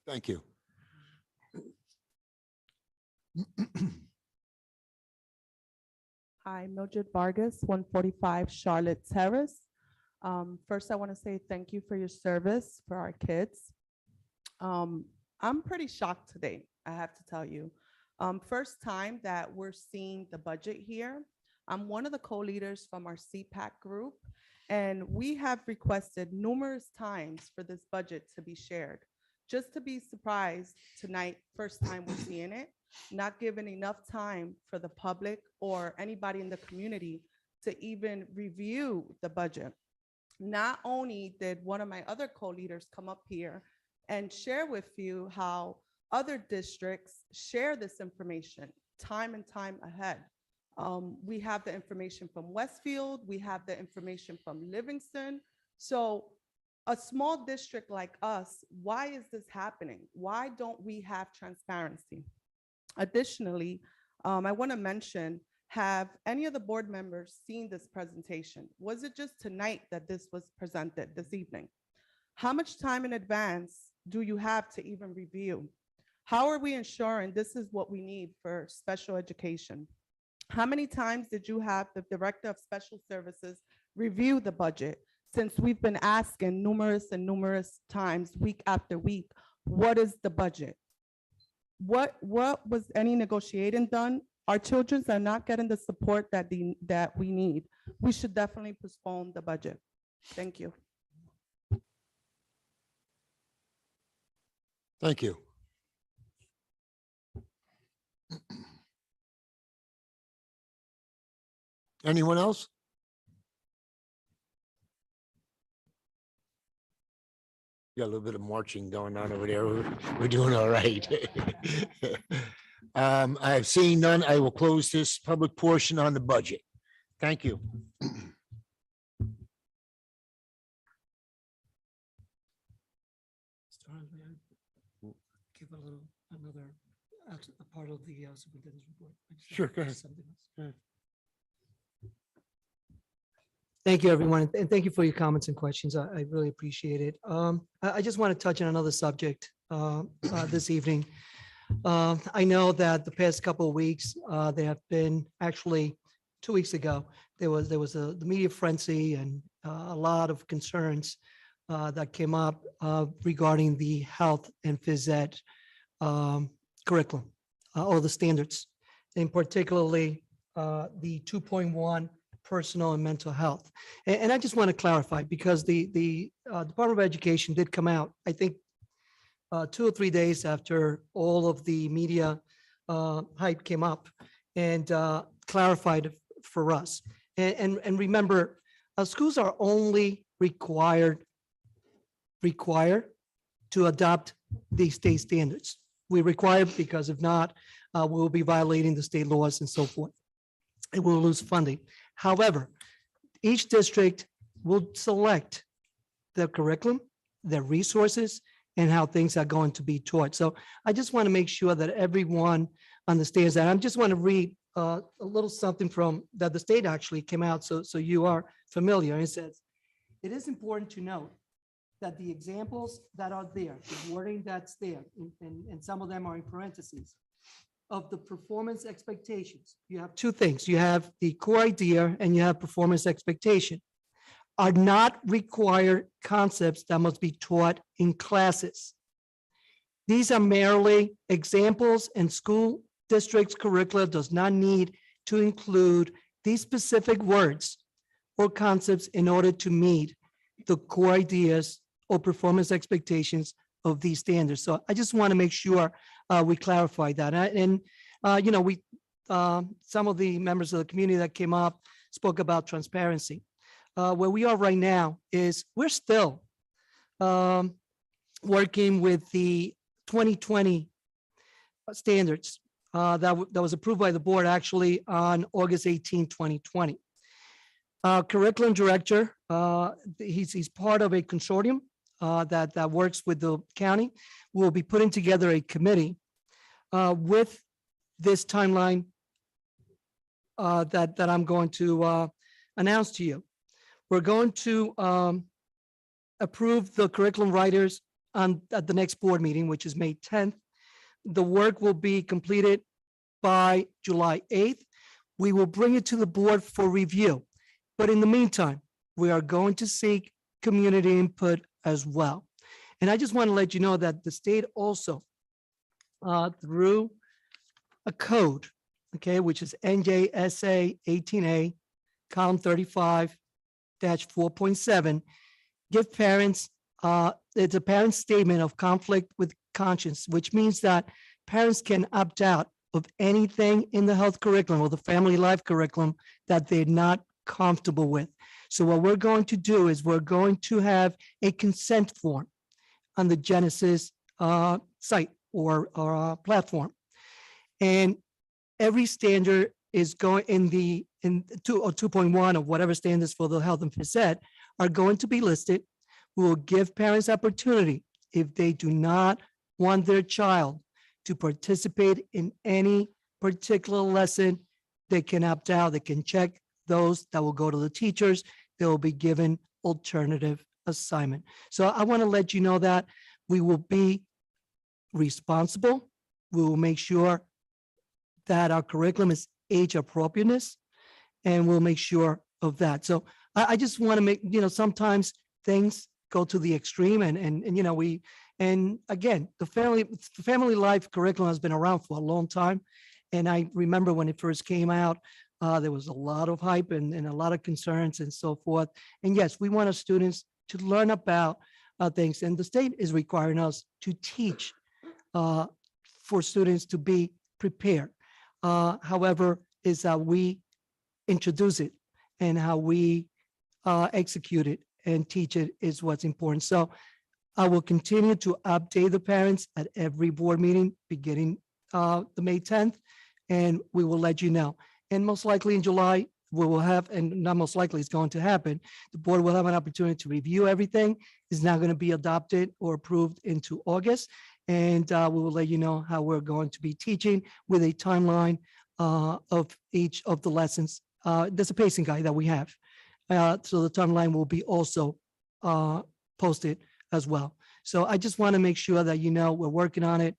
A: Thank you.
K: Hi, Mildred Vargas, 145 Charlotte Terrace. First, I want to say thank you for your service for our kids. I'm pretty shocked today, I have to tell you. First time that we're seeing the budget here. I'm one of the co-leaders from our CPAC group, and we have requested numerous times for this budget to be shared. Just to be surprised tonight, first time we're seeing it, not given enough time for the public or anybody in the community to even review the budget. Not only did one of my other co-leaders come up here and share with you how other districts share this information time and time ahead. We have the information from Westfield, we have the information from Livingston. So a small district like us, why is this happening? Why don't we have transparency? Additionally, I want to mention, have any of the board members seen this presentation? Was it just tonight that this was presented this evening? How much time in advance do you have to even review? How are we ensuring this is what we need for special education? How many times did you have the Director of Special Services review the budget? Since we've been asking numerous times, week after week, what is the budget? What was any negotiating done? Our children are not getting the support that we need. We should definitely postpone the budget. Thank you.
A: Thank you. Anyone else? Got a little bit of marching going on over there. We're doing all right. I have seen none. I will close this public portion on the budget. Thank you.
G: Give another part of the superintendent's report.
A: Sure, go ahead.
G: Something else.
A: Go ahead.
G: Thank you, everyone, and thank you for your comments and questions. I really appreciate it. I just want to touch on another subject this evening. I know that the past couple of weeks, there have been, actually 2 weeks ago, there was the media frenzy and a lot of concerns that came up regarding the health and phys ed curriculum or the standards, and particularly the 2.1 personal and mental health. And I just want to clarify, because the Department of Education did come out, I think 2 or 3 days after all of the media hype came up, and clarified for us. And remember, schools are only required to adopt the state standards. We require, because if not, we'll be violating the state laws and so forth. And we'll lose funding. However, each district will select their curriculum, their resources, and how things are going to be taught. So I just want to make sure that everyone understands that. I just want to read a little something from that the state actually came out, so you are familiar. It says, it is important to note that the examples that are there, the wording that's there, and some of them are in parentheses, of the performance expectations. You have two things. You have the core idea and you have performance expectation, are not required concepts that must be taught in classes. These are merely examples, and school district's curricula does not need to include these specific words or concepts in order to meet the core ideas or performance expectations of these standards. So I just want to make sure we clarify that. And you know, some of the members of the community that came up spoke about transparency. Where we are right now is we're still working with the 2020 standards that was approved by the board actually on August 18, 2020. Curriculum director, he's part of a consortium that works with the county. We'll be putting together a committee with this timeline that I'm going to announce to you. We're going to approve the curriculum writers at the next board meeting, which is May 10th. The work will be completed by July 8th. We will bring it to the board for review. But in the meantime, we are going to seek community input as well. And I just want to let you know that the state also, through a code, okay, which is NJSA 18A, column 35-4.7, give parents, it's a parent statement of conflict with conscience, which means that parents can opt out of anything in the health curriculum or the family life curriculum that they're not comfortable with. So what we're going to do is we're going to have a consent form on the Genesis site or platform. And every standard is going in 2 or 2.1 of whatever standards for the health and phys ed are going to be listed. We will give parents opportunity if they do not want their child to participate in any particular lesson, they can opt out. They can check those that will go to the teachers. They will be given alternative assignment. So I want to let you know that we will be responsible. We will make sure that our curriculum is age appropriateness, and we'll make sure of that. So I just want to make, sometimes things go to the extreme and again, the family life curriculum has been around for a long time. And I remember when it first came out, there was a lot of hype and a lot of concerns and so forth. And yes, we want our students to learn about things, and the state is requiring us to teach for students to be prepared. However, is how we introduce it and how we execute it and teach it is what's important. So I will continue to update the parents at every board meeting beginning the May 10th, and we will let you know. And most likely in July, we will have, and not most likely it's going to happen, the board will have an opportunity to review everything. It's now going to be adopted or approved into August. And we will let you know how we're going to be teaching with a timeline of each of the lessons. There's a pacing guide that we have. So the timeline will be also posted as well. So I just want to make sure that we're working on it.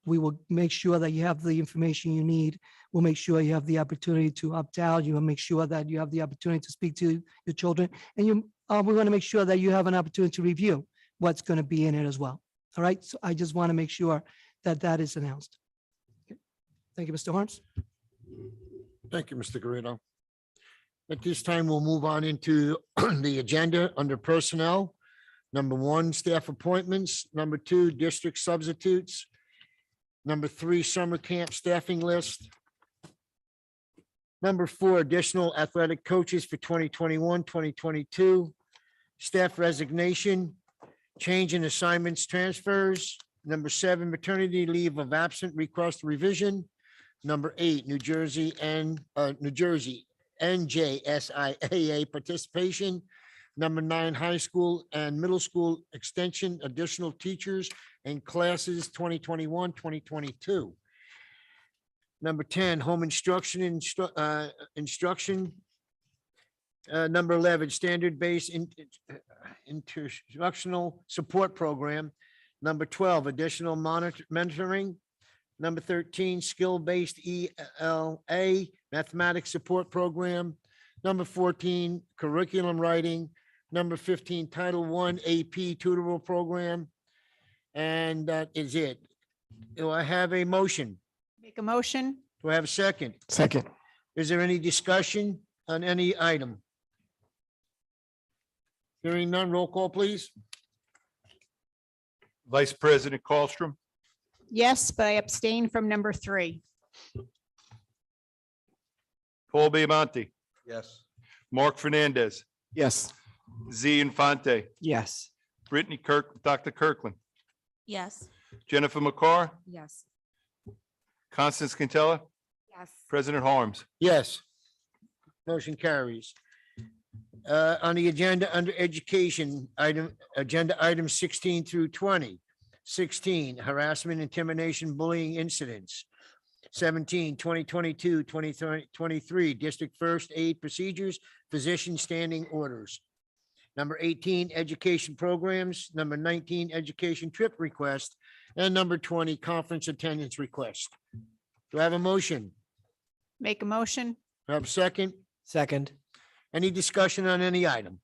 G: We will make sure that you have the information you need. We'll make sure you have the opportunity to opt out. You will make sure that you have the opportunity to speak to your children. And we want to make sure that you have an opportunity to review what's going to be in it as well. All right. So I just want to make sure that that is announced. Okay. Thank you, Mr. Harms.
A: Thank you, Mr. Garrido. At this time, we'll move on into the agenda under personnel. Number 1, staff appointments. Number 2, district substitutes. Number 3, summer camp staffing list. Number 4, additional athletic coaches for 2021, 2022. Staff resignation, change in assignments, transfers. Number 7, maternity leave of absent request revision. Number 8, New Jersey NJSIAA participation. Number 9, high school and middle school extension, additional teachers and classes 2021, 2022. Number 10, home instruction, instruction. Number 11, standard-based instructional support program. Number 12, additional mentoring. Number 13, skill-based ELA mathematics support program. Number 14, curriculum writing. Number 15, Title I AP tutoral program. And that is it. Do I have a motion?
L: Make a motion.
A: Do I have a second?
F: Second.
A: Is there any discussion on any item? Hearing none, roll call, please.
B: Vice President Colstrom,
L: Yes, but I abstain from number 3.
B: Paul Biamonte,
M: Yes.
B: Mark Fernandez,
F: Yes.
B: Z Infante,
C: Yes.
B: Dr. Kirkland,
D: Yes.
B: Jennifer McCarr,
D: Yes.
B: Constance Quintella,
E: Yes.
B: President Harms.
A: Yes. Motion carries. On the agenda under education, agenda items 16 through 20. 16, harassment, intimidation, bullying incidents. 17, 2022, 2023, district first aid procedures, physician standing orders. Number 18, education programs. Number 19, education trip request. And number 20, conference attendance request. Do I have a motion?
L: Make a motion.
A: Do I have a second?
C: Second.
A: Any discussion on any item?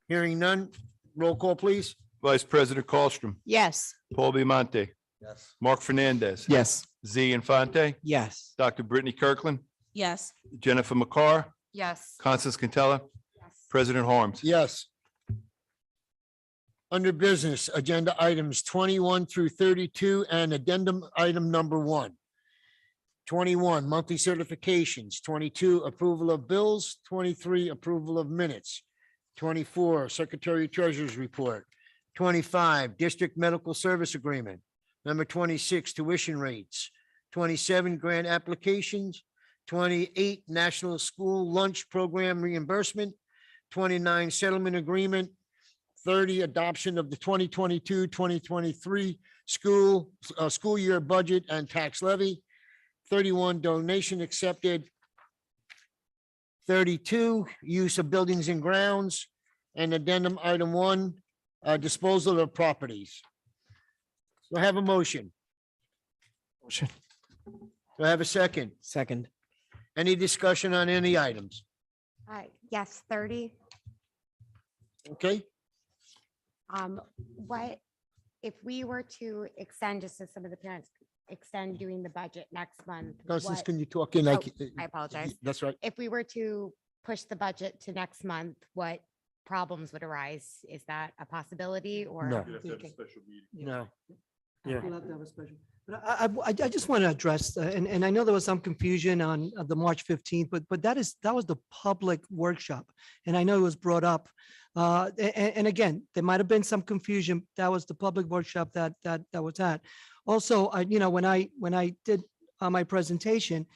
A: Hearing none. Roll call, please.
B: Vice President Colstrom,
L: Yes.
B: Paul Bimonte,
A: Yes.
B: Mark Fernandez.
F: Yes.
B: Z Infante,
C: Yes.
B: Dr. Brittany Kirkland,
D: Yes.
B: Jennifer McCarr,
E: Yes.
B: Constance Cantella, President Harms.
A: Yes. Under business, agenda items 21 through 32 and addendum item number 1. 21, monthly certifications. 22, approval of bills. 23, approval of minutes. 24, Secretary Treasurer's report. 25, district medical service agreement. Number 26, tuition rates. 27, grant applications. 28, national school lunch program reimbursement. 29, settlement agreement. 30, adoption of the 2022-2023 school year budget and tax levy. 31, donation accepted. 32, use of buildings and grounds. And addendum item 1, disposal of properties. Do I have a motion?
F: Motion.
A: Do I have a second?
C: Second.
A: Any discussion on any items?
E: Yes, 30.
A: Okay,
E: What, if we were to extend, just so some of the parents extend doing the budget next month?
A: Constance,
E: what-
A: can you talk in like?
E: I apologize.
A: That's right.
E: If we were to push the budget to next month, what problems would arise? Is that a possibility or?
A: No.
B: You'd have to have a special meeting.
A: No. Yeah.
G: We'll have to have a special. But I just want to address, and I know there was some confusion on the March 15th, but that was the public workshop. And I know it was brought up. And again, there might have been some confusion. That was the public workshop that was at. Also, when I did my presentation,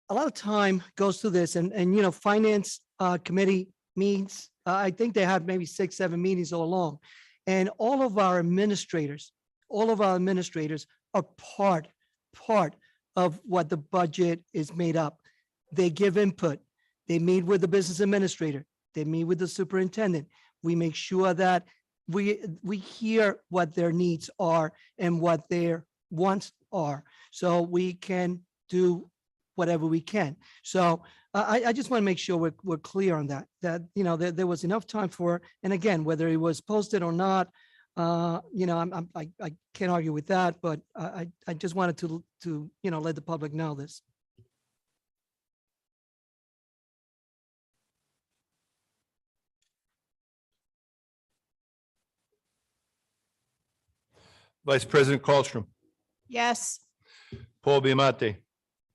G: a lot of time goes to this and finance committee meets, I think they have maybe 6-7 meetings all along. And all of our administrators are part of what the budget is made up. They give input. They meet with the business administrator. They meet with the superintendent. We make sure that we hear what their needs are and what their wants are, so we can do whatever we can. So I just want to make sure we're clear on that there was enough time for, and again, whether it was posted or not, I can't argue with that, but I just wanted to let the public know this.
B: Vice President Colstrom,
L: Yes.
B: Paul Bimonte,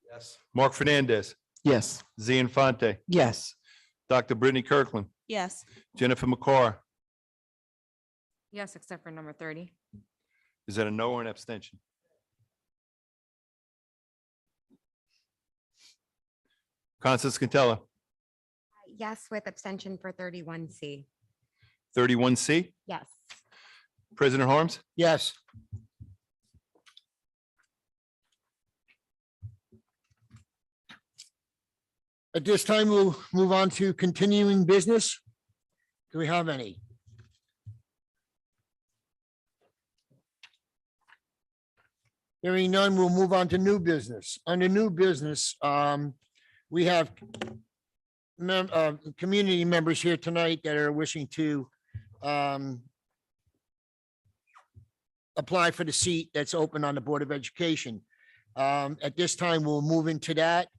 F: Yes.
B: Mark Fernandez,
F: Yes.
B: Z Infante,
C: Yes.
B: Dr. Brittany Kirkland,
D: Yes.
B: Jennifer McCarr.
E: Yes, except for number 30.
B: Is that a no or an abstention? Constance Cantella,
E: Yes, with abstention for 31C.
B: 31C,
E: Yes.
B: President Harms.
A: Yes. At this time, we'll move on to continuing business. Do we have any? Hearing none, we'll move on to new business. Under new business, we have community members here tonight that are wishing to apply for the seat that's open on the Board of Education. At this time, we'll move into that.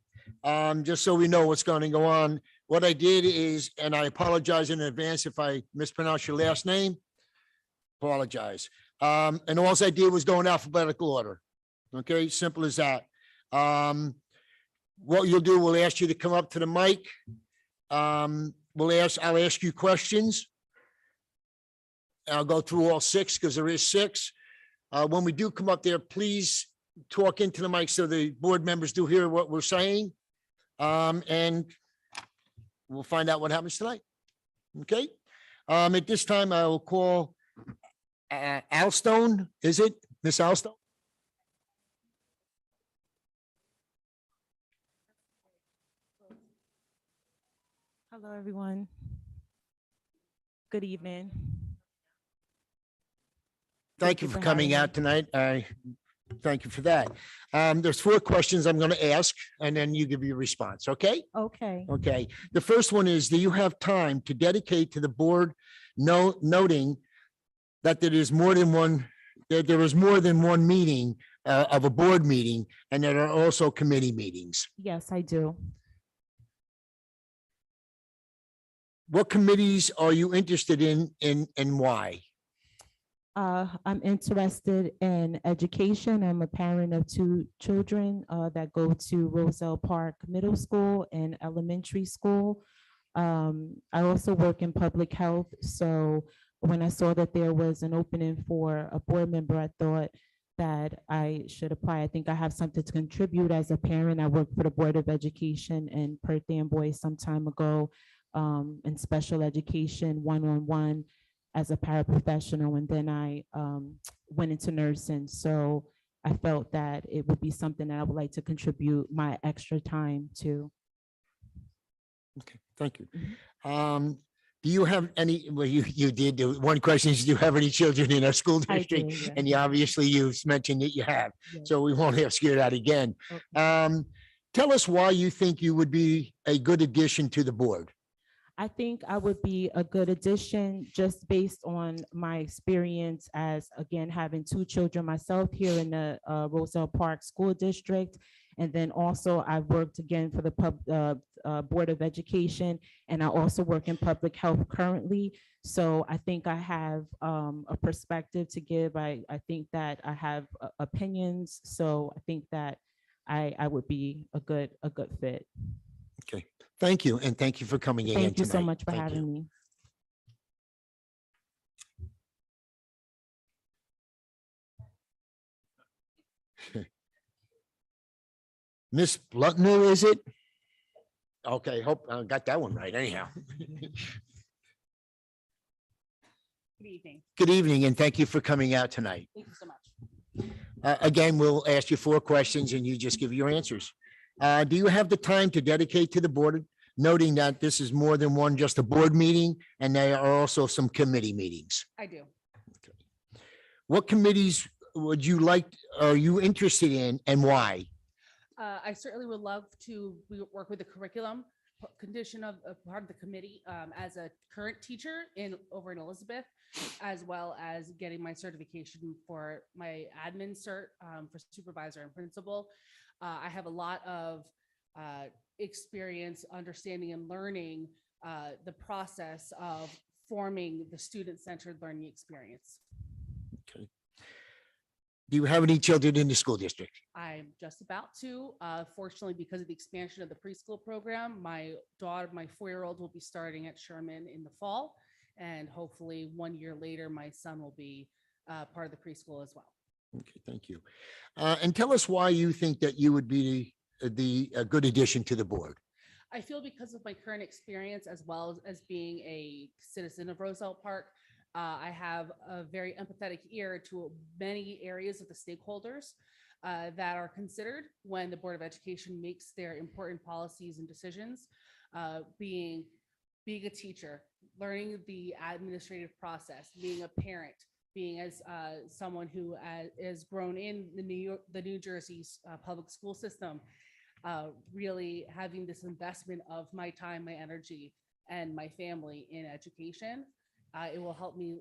A: Just so we know what's going to go on. What I did is, and I apologize in advance if I mispronounce your last name. Apologize. And all I did was go in alphabetical order. Okay, simple as that. What you'll do, we'll ask you to come up to the mic. I'll ask you questions. I'll go through all 6 because there is 6. When we do come up there, please talk into the mic so the board members do hear what we're saying. And we'll find out what happens tonight. Okay. At this time, I will call Alstone. Is it Miss Alstone?
J: Hello, everyone. Good evening.
A: Thank you for coming out tonight. I thank you for that. There's 4 questions I'm going to ask, and then you give your response, okay?
J: Okay.
A: Okay. The first one is, do you have time to dedicate to the board, noting that there is more than one, that there is more than one meeting of a board meeting, and there are also committee meetings?
J: Yes, I do.
A: What committees are you interested in and why?
J: I'm interested in education. I'm a parent of 2 children that go to Roselle Park Middle School and elementary school. I also work in public health. So when I saw that there was an opening for a board member, I thought that I should apply. I think I have something to contribute as a parent. I worked for the Board of Education in Perth Amboy some time ago in special education, one-on-one as a paraprofessional, and then I went into nursing. So I felt that it would be something that I would like to contribute my extra time to.
A: Okay, thank you. Do you have any, well, you did, one question is, do you have any children in our school
J: I
A: district?
J: do, yeah.
A: And you obviously, you've mentioned that you have,
J: Yes.
A: so we won't ask you that again.
J: Okay.
A: Tell us why you think you would be a good addition to the board.
J: I think I would be a good addition just based on my experience as, again, having 2 children myself here in the Roselle Park School District. And then also I've worked again for the Board of Education, and I also work in public health currently. So I think I have a perspective to give. I think that I have opinions. So I think that I would be a good fit.
A: Okay, thank you. And thank you for coming again tonight.
J: Thank you so much for
A: Thank you.
J: having me.
A: Miss Blutner, is it? Okay, hope I got that one right anyhow.
H: Good evening.
A: Good evening, and thank you for coming out tonight.
H: Thank you so much.
A: Again, we'll ask you 4 questions and you just give your answers. Do you have the time to dedicate to the board, noting that this is more than one, just a board meeting, and there are also some committee meetings?
H: I do.
A: What committees would you like, are you interested in, and why?
H: I certainly would love to work with the curriculum condition of part of the committee as a current teacher over in Elizabeth, as well as getting my certification for my admin cert for supervisor and principal. I have a lot of experience understanding and learning the process of forming the student-centered learning experience.
A: Okay. Do you have any children in the school district?
H: I'm just about to. Fortunately, because of the expansion of the preschool program, my daughter, my 4-year-old, will be starting at Sherman in the fall. And hopefully 1 year later, my son will be part of the preschool as well.
A: Okay, thank you. And tell us why you think that you would be a good addition to the board.
H: I feel because of my current experience, as well as being a citizen of Roselle Park, I have a very empathetic ear to many areas of the stakeholders that are considered when the Board of Education makes their important policies and decisions. Being a teacher, learning the administrative process, being a parent, being as someone who is grown in the New Jersey public school system, really having this investment of my time, my energy, and my family in education. It will help me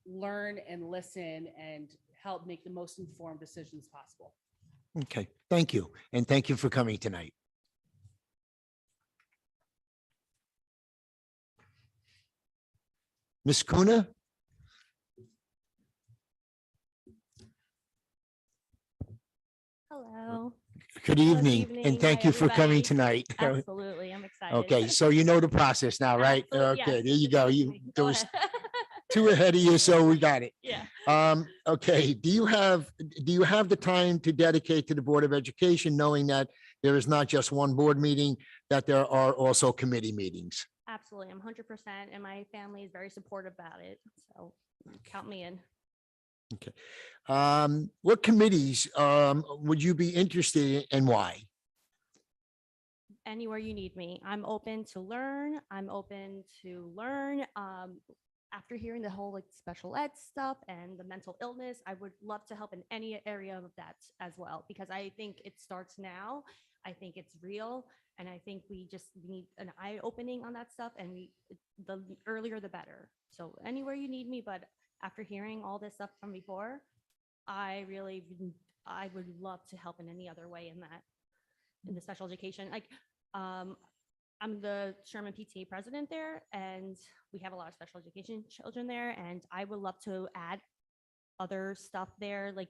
H: learn and listen and help make the most informed decisions possible.
A: Okay, thank you. And thank you for coming tonight. Ms. Kuna?
M: Hello.
A: Good
M: Hello,
A: evening, and thank
M: Hi,
A: you for coming
M: everybody.
A: tonight.
M: Absolutely, I'm excited.
A: Okay, so you know the process now, right?
M: Absolutely,
A: Okay,
M: yes.
A: there you go. There
M: Go
A: was
M: ahead.
A: 2 ahead of you, so we got it.
M: Yeah.
A: Okay, do you have the time to dedicate to the Board of Education, knowing that there is not just one board meeting, that there are also committee meetings?
M: Absolutely, I'm 100%, and my family is very supportive about it, so count me in.
A: Okay. What committees would you be interested in and why?
M: anywhere you need me. I'm open to learn. I'm open to learn. After hearing the whole like special ed stuff and the mental illness, I would love to help in any area of that as well, because I think it starts now. I think it's real. And I think we need an eye opening on that stuff. And the earlier, the better. So anywhere you need me, but after hearing all this stuff from before, I would love to help in any other way in that, in the special education. Like, I'm the Sherman PTA president there, and we have a lot of special education children there. And I would love to add other stuff there. Like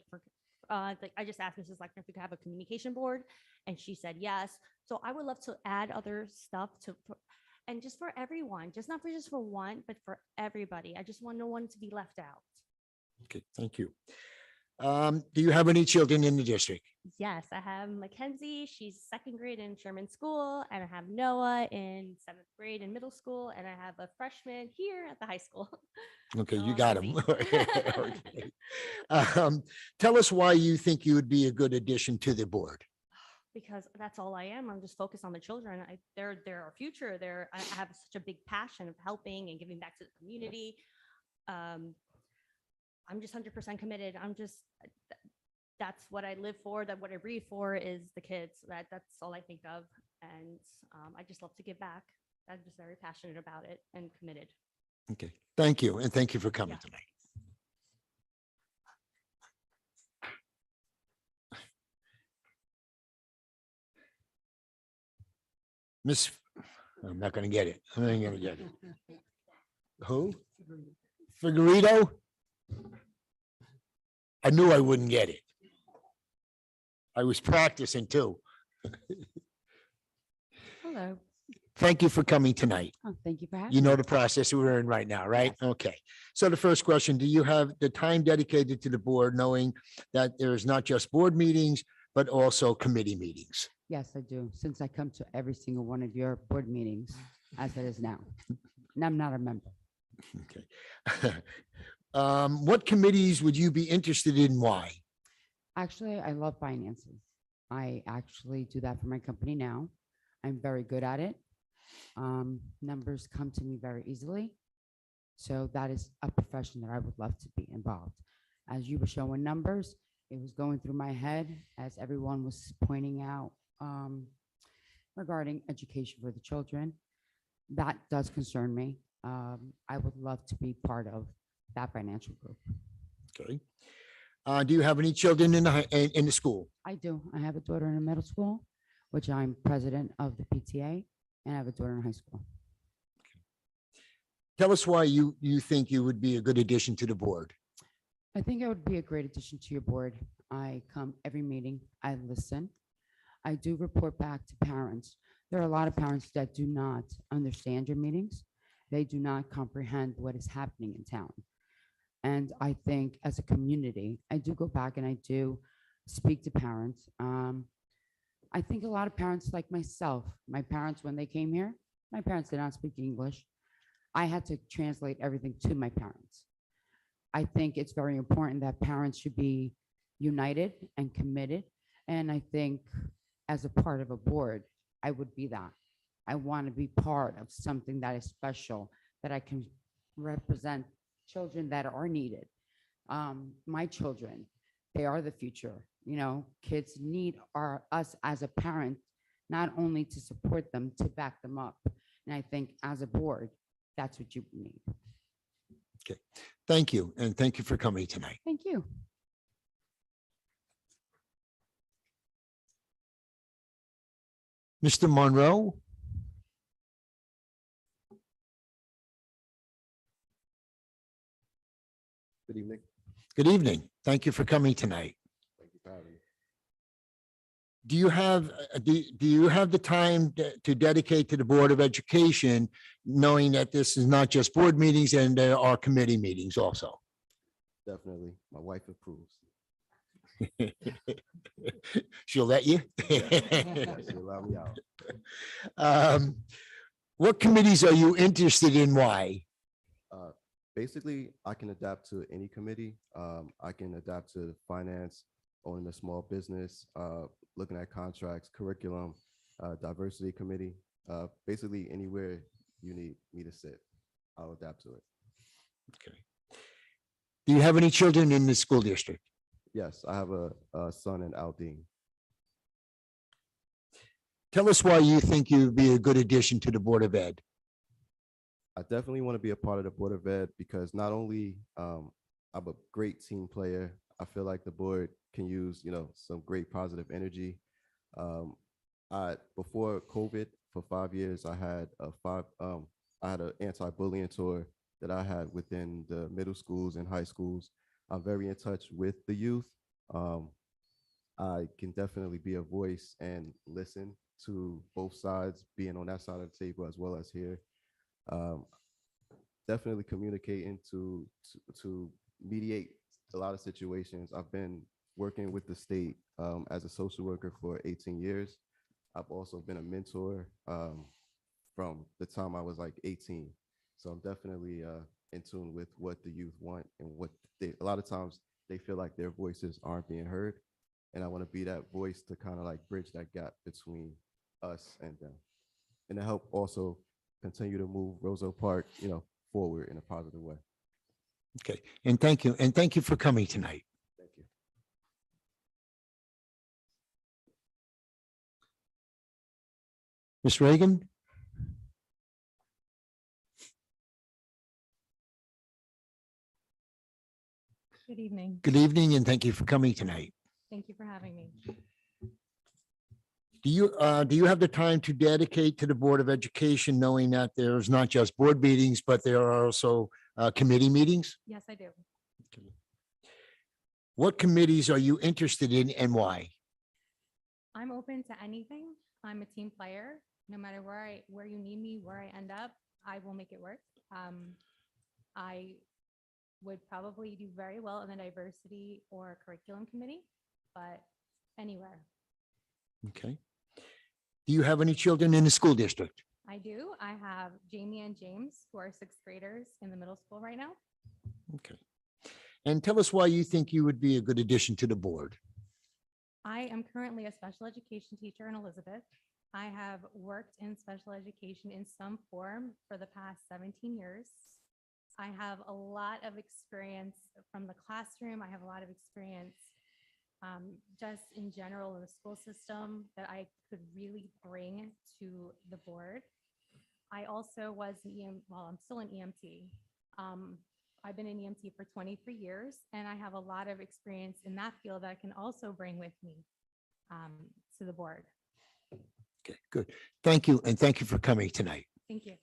M: like I just asked Mrs. Lechner if we could have a communication board, and she said yes. So I would love to add other stuff and just for everyone, just not just for one, but for everybody. I just want no one to be left out.
A: Okay, thank you. Do you have any children in the district?
M: Yes, I have Mackenzie. She's second grade in Sherman School, and I have Noah in 7th grade in middle school, and I have a freshman here at the high school.
A: Okay,
M: So
A: you
M: I'm
A: got him.
M: busy.
A: Okay. Tell us why you think you would be a good addition to the board.
M: Because that's all I am. I'm just focused on the children. They're our future. I have such a big passion of helping and giving back to the community. I'm just 100% committed. That's what I live for. That what I breathe for is the kids. That's all I think of. And I just love to give back. I'm just very passionate about it and committed.
A: Okay, thank you. And thank you for coming
M: Yeah.
A: tonight. I'm not going to get it. I'm not going to get it. Who? Figueredo? I knew I wouldn't get it. I was practicing too.
N: Hello.
A: Thank you for coming tonight.
N: Oh, thank you for having
A: You know
N: me.
A: the process we're in right now, right? Okay. So the first question, do you have the time dedicated to the board, knowing that there is not just board meetings, but also committee meetings?
N: Yes, I do. Since I come to every single one of your board meetings as it is now. And I'm not a member.
A: Okay. What committees would you be interested in? Why?
N: Actually, I love finances. I actually do that for my company now. I'm very good at it. Numbers come to me very easily. So that is a profession that I would love to be involved. As you were showing numbers, it was going through my head as everyone was pointing out regarding education for the children. That does concern me. I would love to be part of that financial group.
A: Okay. Do you have any children in the school?
N: I do. I have a daughter in a middle school, which I'm president of the PTA, and I have a daughter in high school.
A: Tell us why you think you would be a good addition to the board.
N: I think I would be a great addition to your board. I come every meeting. I listen. I do report back to parents. There are a lot of parents that do not understand your meetings. They do not comprehend what is happening in town. And I think as a community, I do go back and I do speak to parents. I think a lot of parents like myself, my parents, when they came here, my parents did not speak English. I had to translate everything to my parents. I think it's very important that parents should be united and committed. And I think as a part of a board, I would be that. I want to be part of something that is special, that I can represent children that are needed. My children, they are the future. You know, kids need us as a parent, not only to support them, to back them up. And I think as a board, that's what you need.
A: Okay. Thank you. And thank you for coming tonight.
N: Thank you.
A: Mr. Monroe?
O: Good evening.
A: Good evening. Thank you for coming tonight.
O: Thank you for having me.
A: Do you have the time to dedicate to the Board of Education, knowing that this is not just board meetings and there are committee meetings also?
O: Definitely. My wife approves.
A: She'll let you?
O: She'll allow me out.
A: What committees are you interested in? Why?
O: Basically, I can adapt to any committee. I can adapt to finance, owning a small business, looking at contracts, curriculum. diversity committee. Basically, anywhere you need me to sit, I'll adapt to it.
A: Okay. Do you have any children in the school district?
O: Yes, I have a son in Aldine.
A: Tell us why you think you'd be a good addition to the Board of Ed.
O: I definitely want to be a part of the Board of Ed because not only I'm a great team player, I feel like the board can use, some great positive energy. Before COVID, for 5 years, I had an anti-bullying tour that I had within the middle schools and high schools. I'm very in touch with the youth. I can definitely be a voice and listen to both sides, being on that side of the table as well as here. Definitely communicating to mediate a lot of situations. I've been working with the state as a social worker for 18 years. I've also been a mentor from the time I was like 18. So I'm definitely in tune with what the youth want and what a lot of times they feel like their voices aren't being heard. And I want to be that voice to kind of like bridge that gap between us and them. And to help also continue to move Roselle Park, forward in a positive way.
A: Okay, and thank you. And thank you for coming tonight.
O: Thank you.
A: Ms. Reagan?
P: Good evening.
A: Good evening, and thank you for coming tonight.
P: Thank you for having me.
A: Do you have the time to dedicate to the Board of Education, knowing that there's not just board meetings, but there are also committee meetings?
P: Yes, I do.
A: What committees are you interested in and why?
P: I'm open to anything. I'm a team player. No matter where you need me, where I end up, I will make it work. I would probably do very well in the diversity or curriculum committee, but anywhere.
A: Okay. Do you have any children in the school district?
P: I do. I have Jamie and James, who are sixth graders in the middle school right now.
A: Okay. And tell us why you think you would be a good addition to the board.
P: I am currently a special education teacher in Elizabeth. I have worked in special education in some form for the past 17 years. I have a lot of experience from the classroom. I have a lot of experience just in general in the school system that I could really bring to the board. I also was I'm still an EMT. I've been an EMT for 23 years, and I have a lot of experience in that field that I can also bring with me to the board.
A: Okay, good. Thank you. And thank you for coming tonight.
P: Thank you.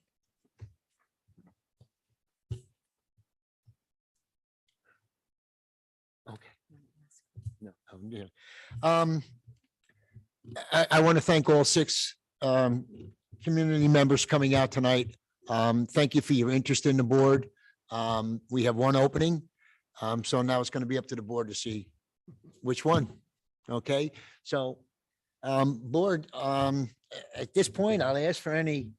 A: Okay. No, yeah. I want to thank all 6 community members coming out tonight. Thank you for your interest in the board. We have one opening. So now it's going to be up to the board to see which one. Okay, so board, at this point, I'll ask for any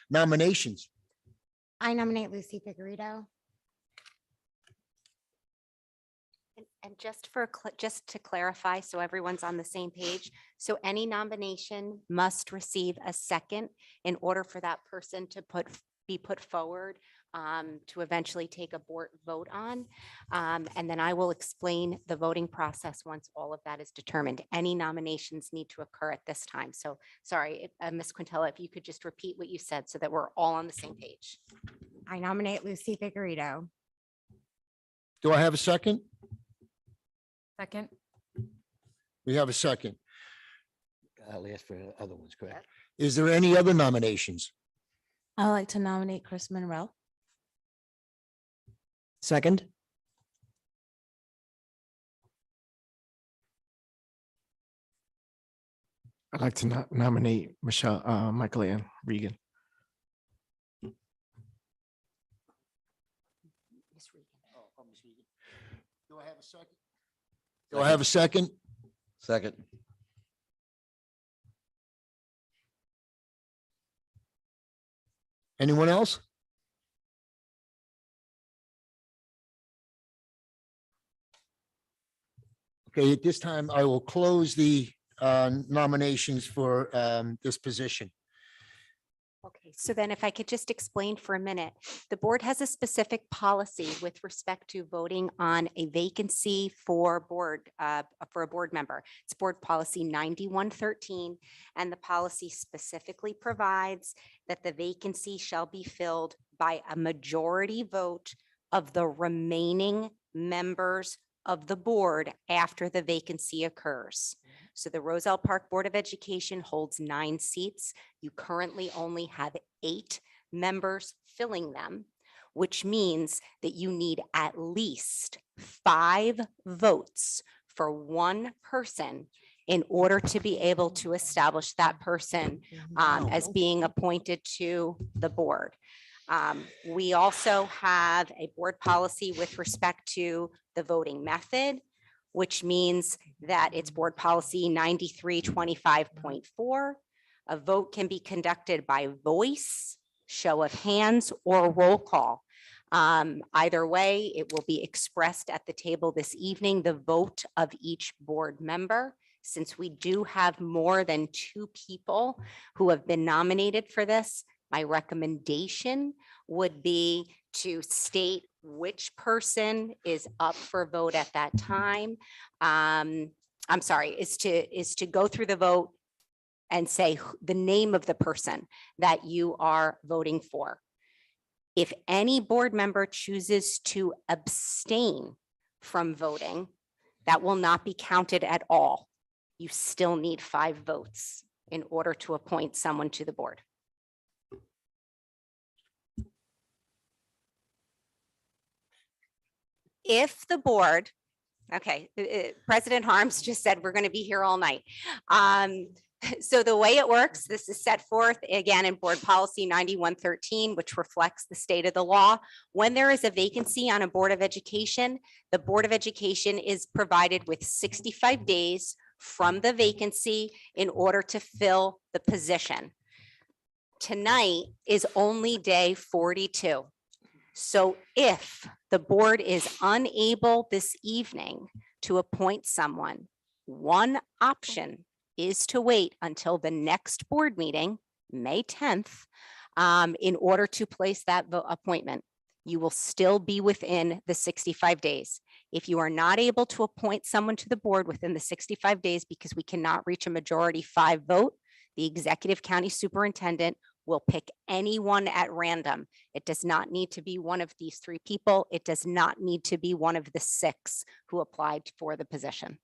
A: nominations.
E: I nominate Lucy Figueredo.
Q: And just to clarify, so everyone's on the same page, so any nomination must receive a second in order for that person to be put forward to eventually take a board vote on. And then I will explain the voting process once all of that is determined. Any nominations need to occur at this time. So sorry, Ms. Quintella, if you could just repeat what you said so that we're all on the same page.
E: I nominate Lucy Figueredo.
A: Do I have a second?
P: Second.
A: We have a second. I'll ask for other ones, correct? Is there any other nominations?
D: I would like to nominate Chris Monroe.
C: Second.
F: I'd like to nominate Michael Ann Regan.
A: Do I have a second? Do I have a second?
R: Second.
A: Anyone else? Okay, at this time, I will close the nominations for this position.
Q: Okay, so then if I could just explain for a minute, the board has a specific policy with respect to voting on a vacancy for a board member. It's board policy 9113, and the policy specifically provides that the vacancy shall be filled by a majority vote of the remaining members of the board after the vacancy occurs. So the Roselle Park Board of Education holds 9 seats. You currently only have 8 members filling them, which means that you need at least 5 votes for one person in order to be able to establish that person as being appointed to the board. We also have a board policy with respect to the voting method, which means that it's board policy 9325.4. A vote can be conducted by voice, show of hands, or roll call. Either way, it will be expressed at the table this evening, the vote of each board member. Since we do have more than 2 people who have been nominated for this, my recommendation would be to state which person is up for vote at that time. I'm sorry, is to go through the vote and say the name of the person that you are voting for. If any board member chooses to abstain from voting, that will not be counted at all. You still need 5 votes in order to appoint someone to the board. If the board, okay, President Harms just said we're going to be here all night. So the way it works, this is set forth again in board policy 9113, which reflects the state of the law. When there is a vacancy on a board of education, the Board of Education is provided with 65 days from the vacancy in order to fill the position. Tonight is only day 42. So if the board is unable this evening to appoint someone, one option is to wait until the next board meeting, May 10th, in order to place that appointment. You will still be within the 65 days. If you are not able to appoint someone to the board within the 65 days because we cannot reach a majority 5 vote, the executive county superintendent will pick anyone at random. It does not need to be one of these 3 people. It does not need to be one of the 6 who applied for the position.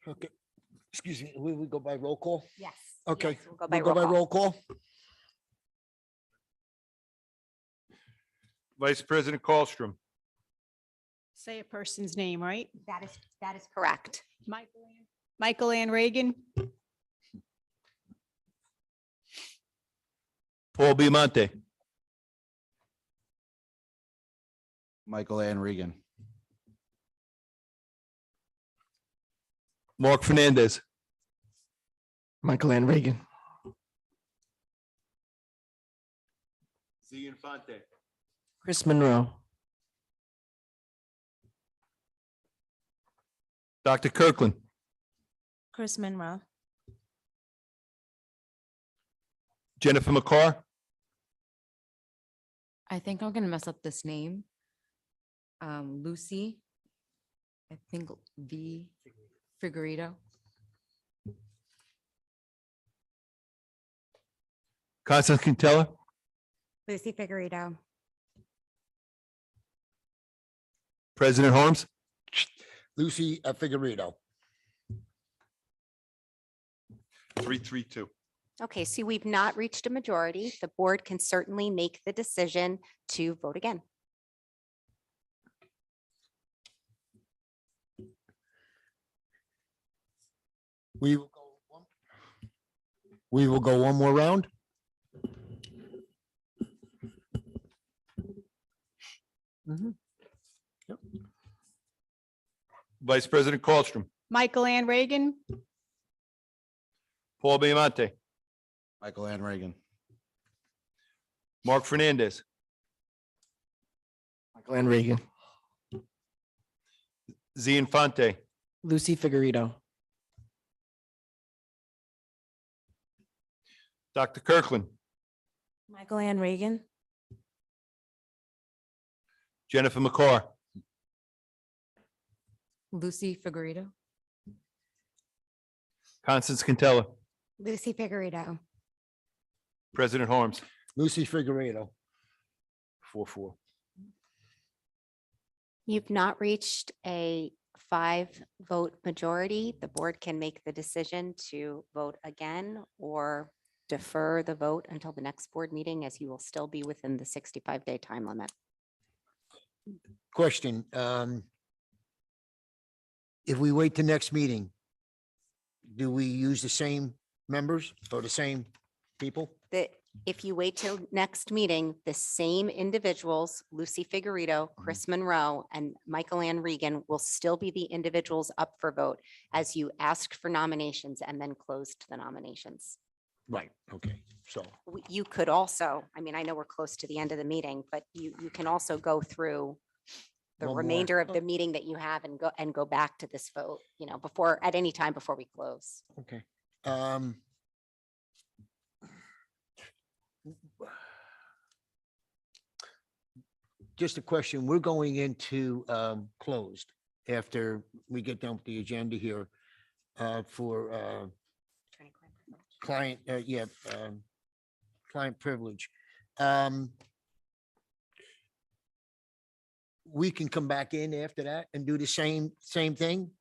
A: Okay, excuse me, we go by roll call?
Q: Yes.
A: Okay,
Q: Yes, we'll go by
A: we'll go by
Q: roll call.
A: roll call.
B: Vice President Colstrom,
L: Say a person's name, right?
Q: That is correct.
L: Michael Ann Reagan,
B: Paul Biamonte,
R: Michael Ann Regan,
B: Mark Fernandez,
F: Michael Ann Reagan,
B: Z Infante,
C: Chris Monroe,
B: Dr. Kirkland,
D: Chris Monroe,
B: Jennifer McCarr,
S: I think I'm gonna mess up this name. Lucy, I think V Figueredo.
B: Constance Quintella,
E: Lucy Figueredo.
B: President Harms,
A: Lucy Figueredo.
B: 332.
Q: Okay, so we've not reached a majority. The board can certainly make the decision to vote again.
A: We will go one more round.
B: Vice President Colstrom,
L: Michael Ann Reagan,
B: Paul Biamonte,
R: Michael Ann Reagan,
B: Mark Fernandez,
F: Michael and Reagan.
B: Z Infante,
C: Lucy Figurito.
B: Dr. Kirkland,
D: Michael Ann Reagan.
B: Jennifer McCarr,
S: Lucy Figurito.
B: Constance Cantella,
E: Lucy Figurito.
B: President Harms.
A: Lucy Figueredo. 4-4.
Q: You've not reached a 5-vote majority. The board can make the decision to vote again or defer the vote until the next board meeting, as you will still be within the 65-day time limit.
A: Question, if we wait till next meeting, do we use the same members or the same people?
Q: If you wait till next meeting, the same individuals, Lucy Figurito, Chris Monroe, and Michael Ann Regan will still be the individuals up for vote as you asked for nominations and then closed the nominations.
A: Right, okay, so,
Q: You could also, I mean, I know we're close to the end of the meeting, but you can also go through the
A: One more.
Q: remainder of the meeting that you have and go back to this vote, before, at any time before we close.
A: okay. Just a question, we're going into closed after we get done with the agenda here for client, client privilege. We can come back in after that and do the same thing?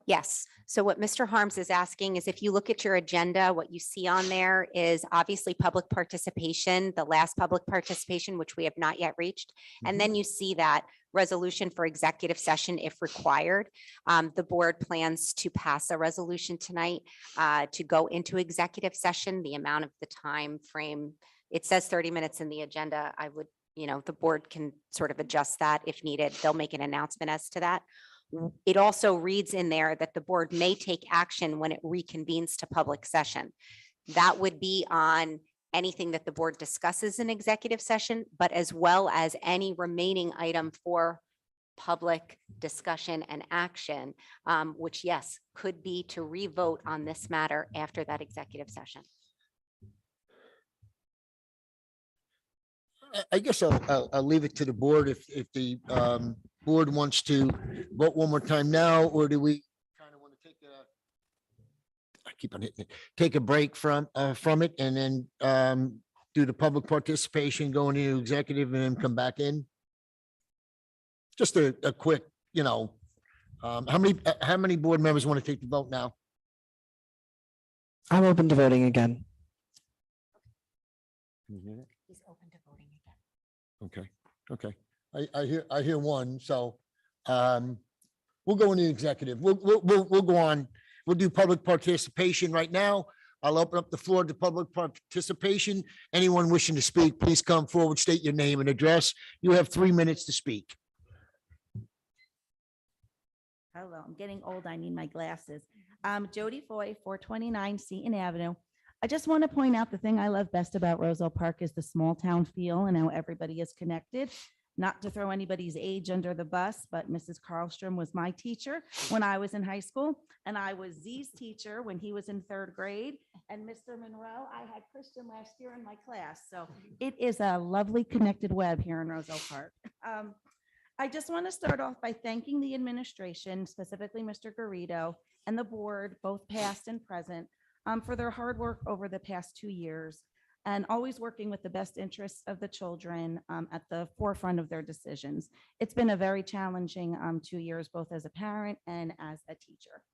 Q: Yes. So what Mr. Harms is asking is, if you look at your agenda, what you see on there is obviously public participation, the last public participation, which we have not yet reached. And then you see that resolution for executive session if required. The board plans to pass a resolution tonight to go into executive session. The amount of the time frame, it says 30 minutes in the agenda. I would, the board can sort of adjust that if needed. They'll make an announcement as to that. It also reads in there that the board may take action when it reconvenes to public session. That would be on anything that the board discusses in executive session, but as well as any remaining item for public discussion and action, which, yes, could be to revote on this matter after that executive session.
A: I guess I'll leave it to the board if the board wants to vote one more time now, or do we kind of want to take I keep on hitting it, take a break from it and then do the public participation, go into executive and then come back in? Just a quick, how many board members want to take the vote now?
C: I'm open to voting again.
Q: He's open to voting again.
A: Okay. I hear one, so we'll go into executive. We'll go on. We'll do public participation right now. I'll open up the floor to public participation. Anyone wishing to speak, please come forward, state your name and address. You have 3 minutes to speak.
T: Hello, I'm getting old. I need my glasses. Jody Foy, 429 Seton Avenue. I just want to point out the thing I love best about Roselle Park is the small town feel and how everybody is connected. Not to throw anybody's age under the bus, but Mrs. Carlstrom was my teacher when I was in high school, and I was Z's teacher when he was in 3rd grade. And Mr. Monroe, I had Christian last year in my class. So it is a lovely connected web here in Roselle Park. I just want to start off by thanking the administration, specifically Mr. Garrido and the board, both past and present, for their hard work over the past 2 years and always working with the best interests of the children at the forefront of their decisions. It's been a very challenging 2 years, both as a parent and as a teacher.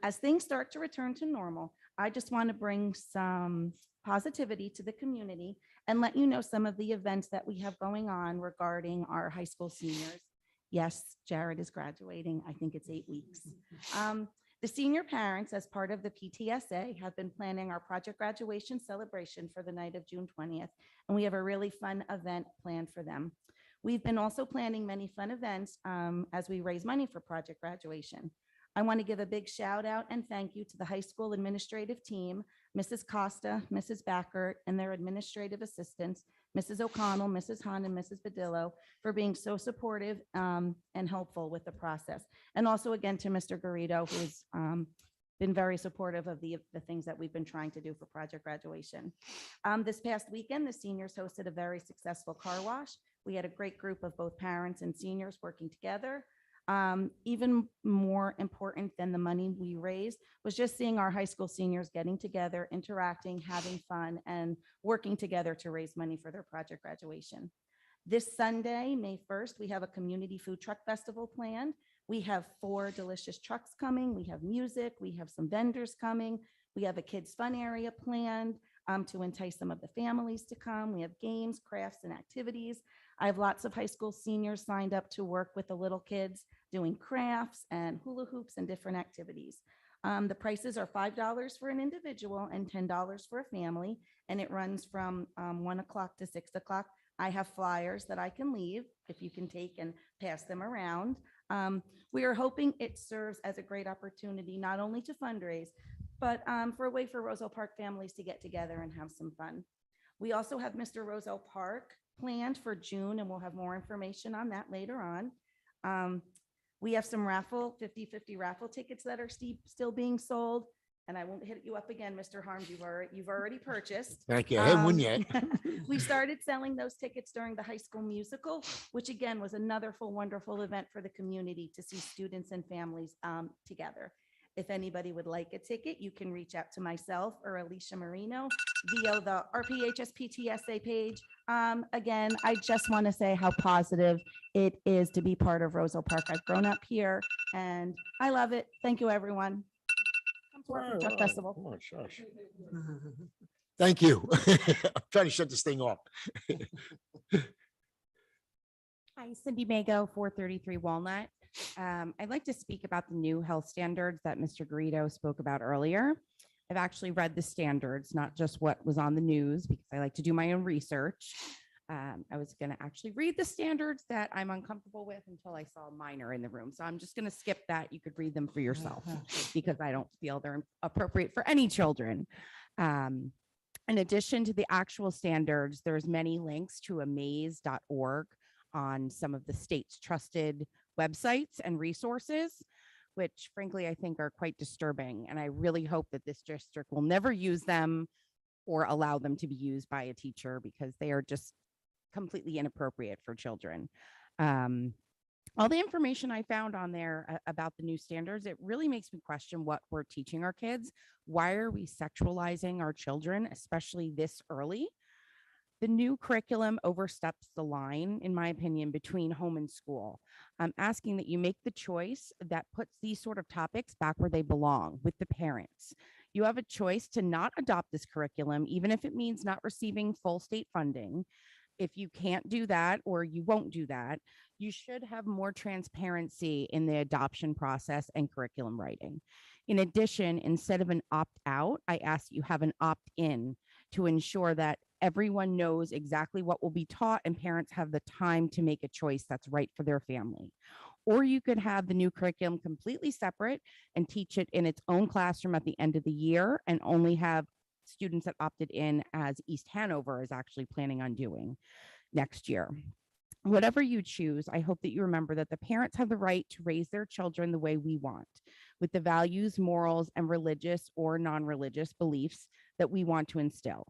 T: As things start to return to normal, I just want to bring some positivity to the community and let you know some of the events that we have going on regarding our high school seniors. Yes, Jared is graduating. I think it's 8 weeks. The senior parents, as part of the PTSA, have been planning our project graduation celebration for the night of June 20th, and we have a really fun event planned for them. We've been also planning many fun events as we raise money for project graduation. I want to give a big shout out and thank you to the high school administrative team, Mrs. Costa, Mrs. Backert, and their administrative assistants, Mrs. O'Connell, Mrs. Hunt, and Mrs. Badillo for being so supportive and helpful with the process. And also again to Mr. Garrido, who's been very supportive of the things that we've been trying to do for Project Graduation. This past weekend, the seniors hosted a very successful car wash. We had a great group of both parents and seniors working together. Even more important than the money we raised was just seeing our high school seniors getting together, interacting, having fun, and working together to raise money for their Project Graduation. This Sunday, May 1st, we have a community food truck festival planned. We have 4 delicious trucks coming. We have music. We have some vendors coming. We have a kids fun area planned to entice some of the families to come. We have games, crafts, and activities. I have lots of high school seniors signed up to work with the little kids doing crafts and hula hoops and different activities. The prices are $5 for an individual and $10 for a family, and it runs from 1 o'clock to 6 o'clock. I have flyers that I can leave if you can take and pass them around. We are hoping it serves as a great opportunity, not only to fundraise, but for a way for Roselle Park families to get together and have some fun. We also have Mr. Roselle Park planned for June, and we'll have more information on that later on. We have some 50-50 raffle tickets that are still being sold. And I won't hit you up again, Mr. Harms, you've already purchased.
A: Thank you. I haven't won yet.
T: We started selling those tickets during the high school musical, which again was another wonderful event for the community to see students and families together. If anybody would like a ticket, you can reach out to myself or Alicia Marino via the RPHS PTSA page. Again, I just want to say how positive it is to be part of Roselle Park. I've grown up here and I love it. Thank you, everyone. Come to our food truck festival.
A: Come on, shush. Thank you. I'm trying to shut this thing off.
U: Hi, Cindy Mago, 433 Walnut. I'd like to speak about the new health standards that Mr. Garrido spoke about earlier. I've actually read the standards, not just what was on the news, because I like to do my own research. I was going to actually read the standards that I'm uncomfortable with until I saw a minor in the room. So I'm just going to skip that. You could read them for yourself because I don't feel they're appropriate for any children. In addition to the actual standards, there's many links to amaze.org on some of the state's trusted websites and resources, which frankly, I think are quite disturbing. And I really hope that this district will never use them or allow them to be used by a teacher because they are just completely inappropriate for children. All the information I found on there about the new standards, it really makes me question what we're teaching our kids. Why are we sexualizing our children, especially this early? The new curriculum oversteps the line, in my opinion, between home and school. I'm asking that you make the choice that puts these sort of topics back where they belong, with the parents. You have a choice to not adopt this curriculum, even if it means not receiving full state funding. If you can't do that or you won't do that, you should have more transparency in the adoption process and curriculum writing. In addition, instead of an opt-out, I ask you have an opt-in to ensure that everyone knows exactly what will be taught and parents have the time to make a choice that's right for their family. Or you could have the new curriculum completely separate and teach it in its own classroom at the end of the year and only have students that opted in, as East Hanover is actually planning on doing next year. Whatever you choose, I hope that you remember that the parents have the right to raise their children the way we want, with the values, morals, and religious or non-religious beliefs that we want to instill.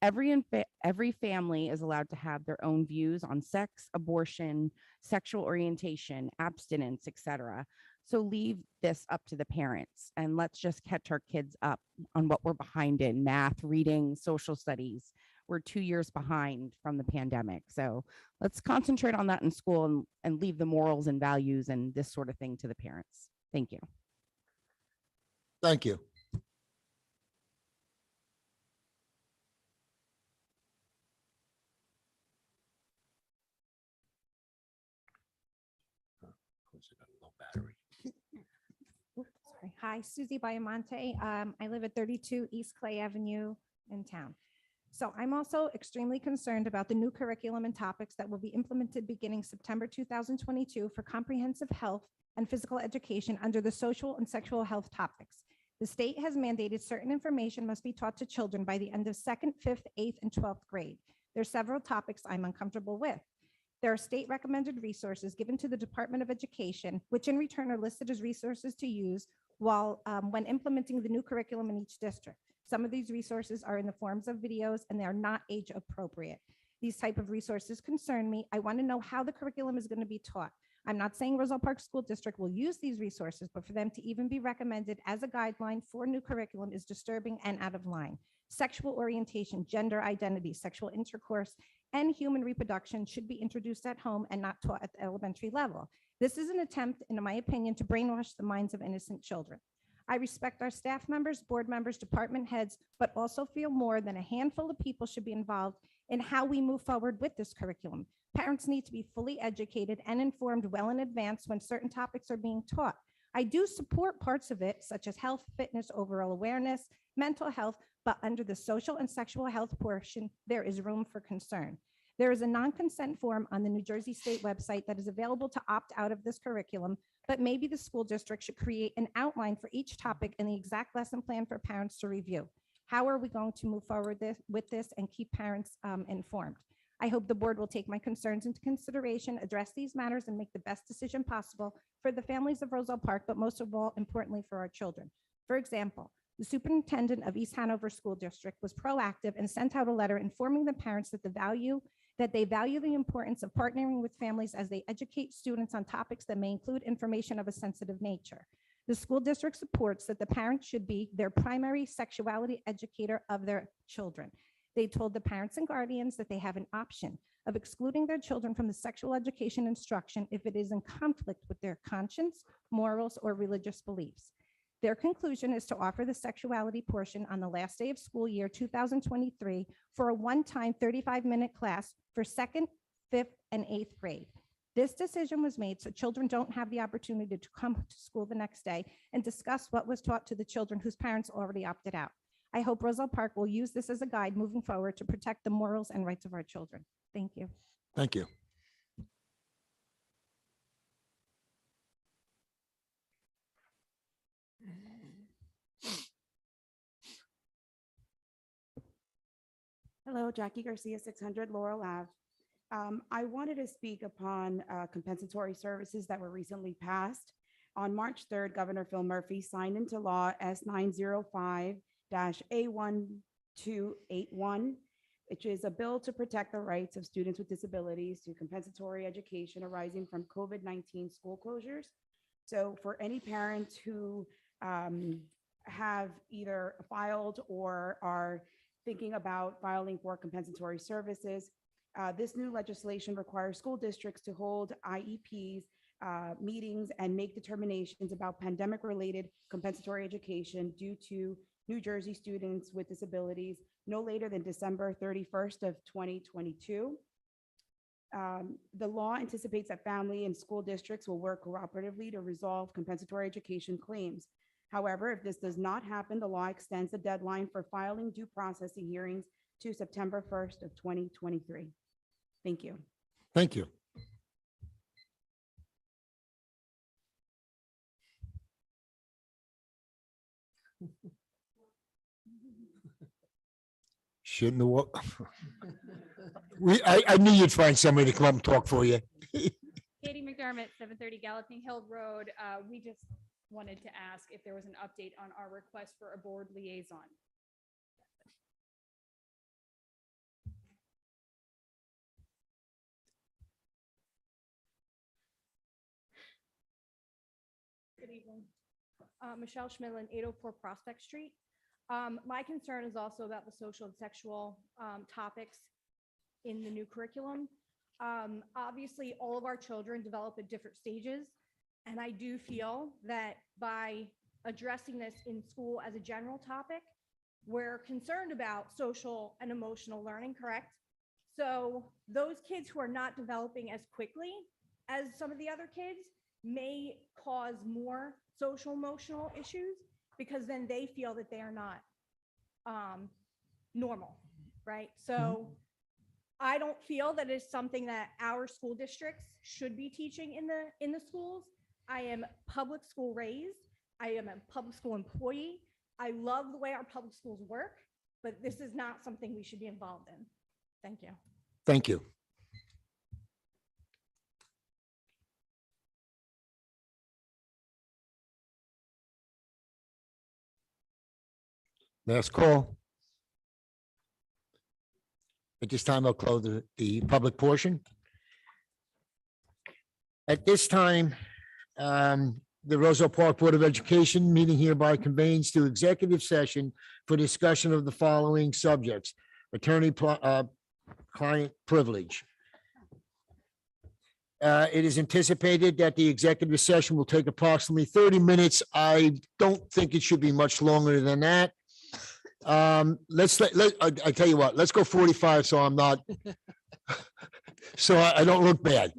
U: Every family is allowed to have their own views on sex, abortion, sexual orientation, abstinence, etc. So leave this up to the parents and let's just catch our kids up on what we're behind in: math, reading, social studies. We're 2 years behind from the pandemic. So let's concentrate on that in school and leave the morals and values and this sort of thing to the parents. Thank you.
A: Thank you.
V: Sorry. Hi, Susie Biamonte. I live at 32 East Clay Avenue in town. So I'm also extremely concerned about the new curriculum and topics that will be implemented beginning September 2022 for comprehensive health and physical education under the social and sexual health topics. The state has mandated certain information must be taught to children by the end of 2nd, 5th, 8th, and 12th grade. There are several topics I'm uncomfortable with. There are state recommended resources given to the Department of Education, which in return are listed as resources to use while when implementing the new curriculum in each district. Some of these resources are in the forms of videos and they are not age appropriate. These type of resources concern me. I want to know how the curriculum is going to be taught. I'm not saying Roselle Park School District will use these resources, but for them to even be recommended as a guideline for new curriculum is disturbing and out of line. Sexual orientation, gender identity, sexual intercourse, and human reproduction should be introduced at home and not taught at the elementary level. This is an attempt, in my opinion, to brainwash the minds of innocent children. I respect our staff members, board members, department heads, but also feel more than a handful of people should be involved in how we move forward with this curriculum. Parents need to be fully educated and informed well in advance when certain topics are being taught. I do support parts of it, such as health, fitness, overall awareness, mental health, but under the social and sexual health portion, there is room for concern. There is a non-consent form on the New Jersey State website that is available to opt out of this curriculum, but maybe the school district should create an outline for each topic and the exact lesson plan for parents to review. How are we going to move forward with this and keep parents informed? I hope the board will take my concerns into consideration, address these matters, and make the best decision possible for the families of Roselle Park, but most of all, importantly, for our children. For example, the superintendent of East Hanover School District was proactive and sent out a letter informing the parents that they value the importance of partnering with families as they educate students on topics that may include information of a sensitive nature. The school district supports that the parents should be their primary sexuality educator of their children. They told the parents and guardians that they have an option of excluding their children from the sexual education instruction if it is in conflict with their conscience, morals, or religious beliefs. Their conclusion is to offer the sexuality portion on the last day of school year 2023 for a one-time 35-minute class for 2nd, 5th, and 8th grade. This decision was made so children don't have the opportunity to come to school the next day and discuss what was taught to the children whose parents already opted out. I hope Roselle Park will use this as a guide moving forward to protect the morals and rights of our children. Thank you.
A: Thank you.
I: Hello, Jackie Garcia, 600 Laurel Ave. I wanted to speak upon compensatory services that were recently passed. On March 3rd, Governor Phil Murphy signed into law S905-A1281, which is a bill to protect the rights of students with disabilities to compensatory education arising from COVID-19 school closures. So for any parents who have either filed or are thinking about filing for compensatory services, this new legislation requires school districts to hold IEPs, meetings, and make determinations about pandemic-related compensatory education due to New Jersey students with disabilities no later than December 31st of 2022. The law anticipates that family and school districts will work cooperatively to resolve compensatory education claims. However, if this does not happen, the law extends the deadline for filing due processing hearings to September 1st of 2023. Thank you.
A: Thank you. Shouldn't have. I knew you'd find somebody to come up and talk for you.
H: Katie McDermott, 730 Galloping Hill Road. We just wanted to ask if there was an update on our request for a board liaison. Good evening. Michelle Schmidlin, 804 Prospect Street. My concern is also about the social and sexual topics in the new curriculum. Obviously, all of our children develop at different stages, and I do feel that by addressing this in school as a general topic, we're concerned about social and emotional learning, correct? So those kids who are not developing as quickly as some of the other kids may cause more social emotional issues because then they feel that they are not normal, right? So I don't feel that it's something that our school districts should be teaching in the schools. I am public school raised. I am a public school employee. I love the way our public schools work, but this is not something we should be involved in. Thank you.
A: Thank you. Last call. At this time, I'll close the public portion. At this time, the Roselle Park Board of Education meeting hereby convenes to executive session for discussion of the following subjects: client privilege. It is anticipated that the executive session will take approximately 30 minutes. I don't think it should be much longer than that. I tell you what, let's go 45 so I'm not, so I don't look bad.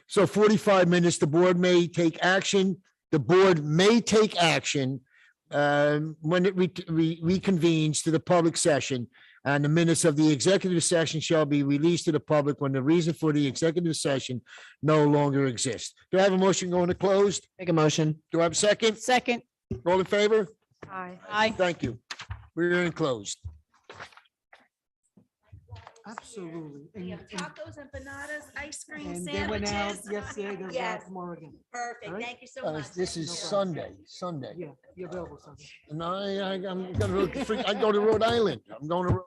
A: So 45 minutes, the board may take action. The board may take action when it reconvenes to the public session, and the minutes of the executive session shall be released to the public when the reason for the executive session no longer exists. Do I have a motion going to closed?
C: Make a motion.
A: Do I have a second?
L: Second.
A: All in favor?
L: Aye. Aye.
A: Thank you. We're in closed.
C: Absolutely.
T: Tacos, empanadas, ice cream,
C: And they went out
T: sandwiches.
C: yesterday, they're
T: Yes.
C: back tomorrow again.
T: Perfect.
C: All right.
T: Thank you so much.
A: This is Sunday.
C: Yeah, you're available Sunday.
A: And I'm gonna, I go to Rhode Island. I'm going to.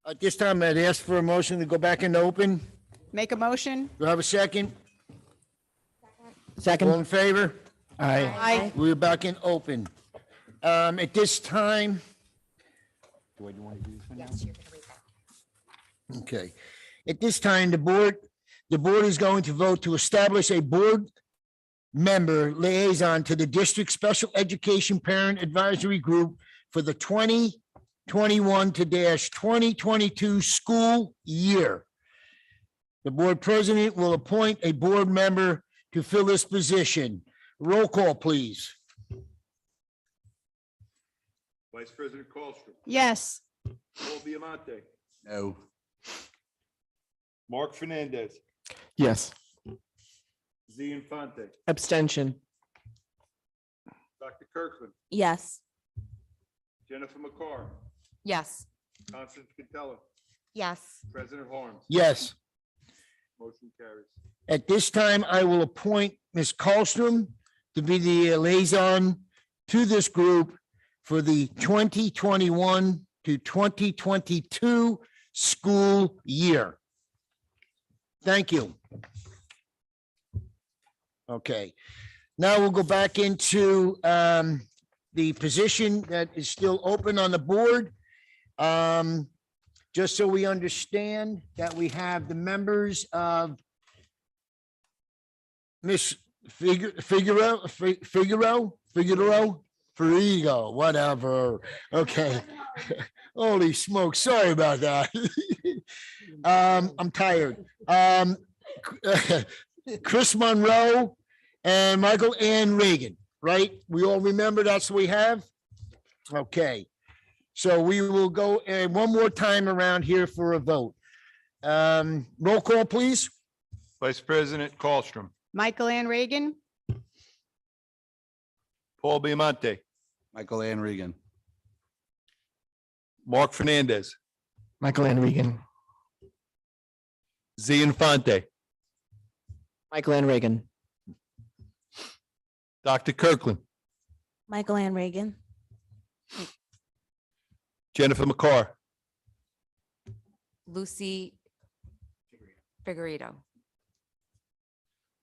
A: At this time, I'd ask for a motion to go back into open.
L: Make a motion.
A: Do I have a second? All
C: Second.
A: in favor?
F: Aye.
L: Aye.
A: We're back in open. At this time. Do I want to do this one now?
Q: Yes, you're gonna read that.
A: Okay. At this time, the board is going to vote to establish a board member liaison to the district special education parent advisory group for the 2021 to 2022 school year. The board president will appoint a board member to fill this position. Roll call, please.
B: Vice President Colstrom,
L: Yes.
B: Paul Biamonte,
R: No.
B: Mark Fernandez,
F: Yes.
B: Z Infante,
C: Abstention.
B: Dr. Kirkland,
D: Yes.
B: Jennifer McCarr,
S: Yes.
B: Constance Catella,
E: Yes.
B: President Harms.
A: Yes.
B: Motion carries.
A: At this time, I will appoint Ms. Colstrom to be the liaison to this group for the 2021 to 2022 school year. Thank you. Okay, now we'll go back into the position that is still open on the board. Just so we understand that we have the members of Miss Figaro, whatever. Okay. Holy smoke, sorry about that. I'm tired. Chris Monroe and Michael Ann Reagan, right? We all remember that's what we have? Okay. So we will go one more time around here for a vote. Roll call, please.
B: Vice President Colstrom,
L: Michael Ann Reagan.
B: Paul Biamonte,
R: Michael Ann Regan.
B: Mark Fernandez,
F: Michael and Regan.
B: Z Infante,
C: Michael and Reagan.
B: Dr. Kirkland,
D: Michael Ann Reagan.
B: Jennifer McCarr,
S: Lucy Figueredo.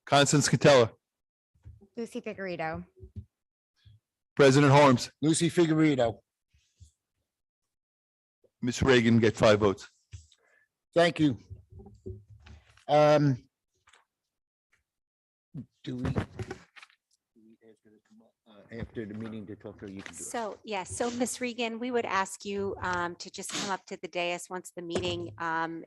B: Constance Catella,
E: Lucy Figueredo.
B: President Harms.
A: Lucy Figueredo.
B: Ms. Reagan get 5 votes.
A: Thank you. Do we ask her to come up, after the meeting to talk to her? You can do it.
Q: So, yes, so Ms. Regan, we would ask you to just come up to the dais once the meeting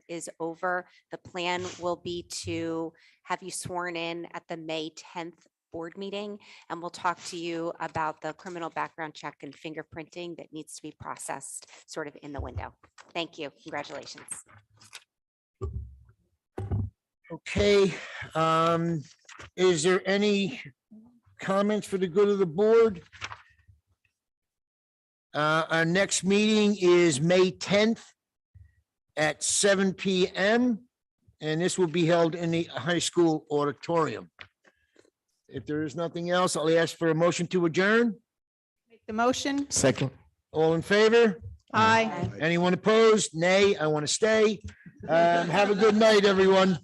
Q: is over. The plan will be to have you sworn in at the May 10th board meeting, and we'll talk to you about the criminal background check and fingerprinting that needs to be processed sort of in the window. Thank you. Congratulations.
A: Okay, is there any comments for the good of the board? Our next meeting is May 10th at 7 p.m. and this will be held in the high school auditorium. If there is nothing else, I'll ask for a motion to adjourn.
L: Make the motion.
F: Second.
A: All in favor?
L: Aye.
A: Anyone opposed? Nay, I want to stay. Have a good night, everyone.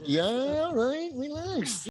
A: Yeah, all right, relax.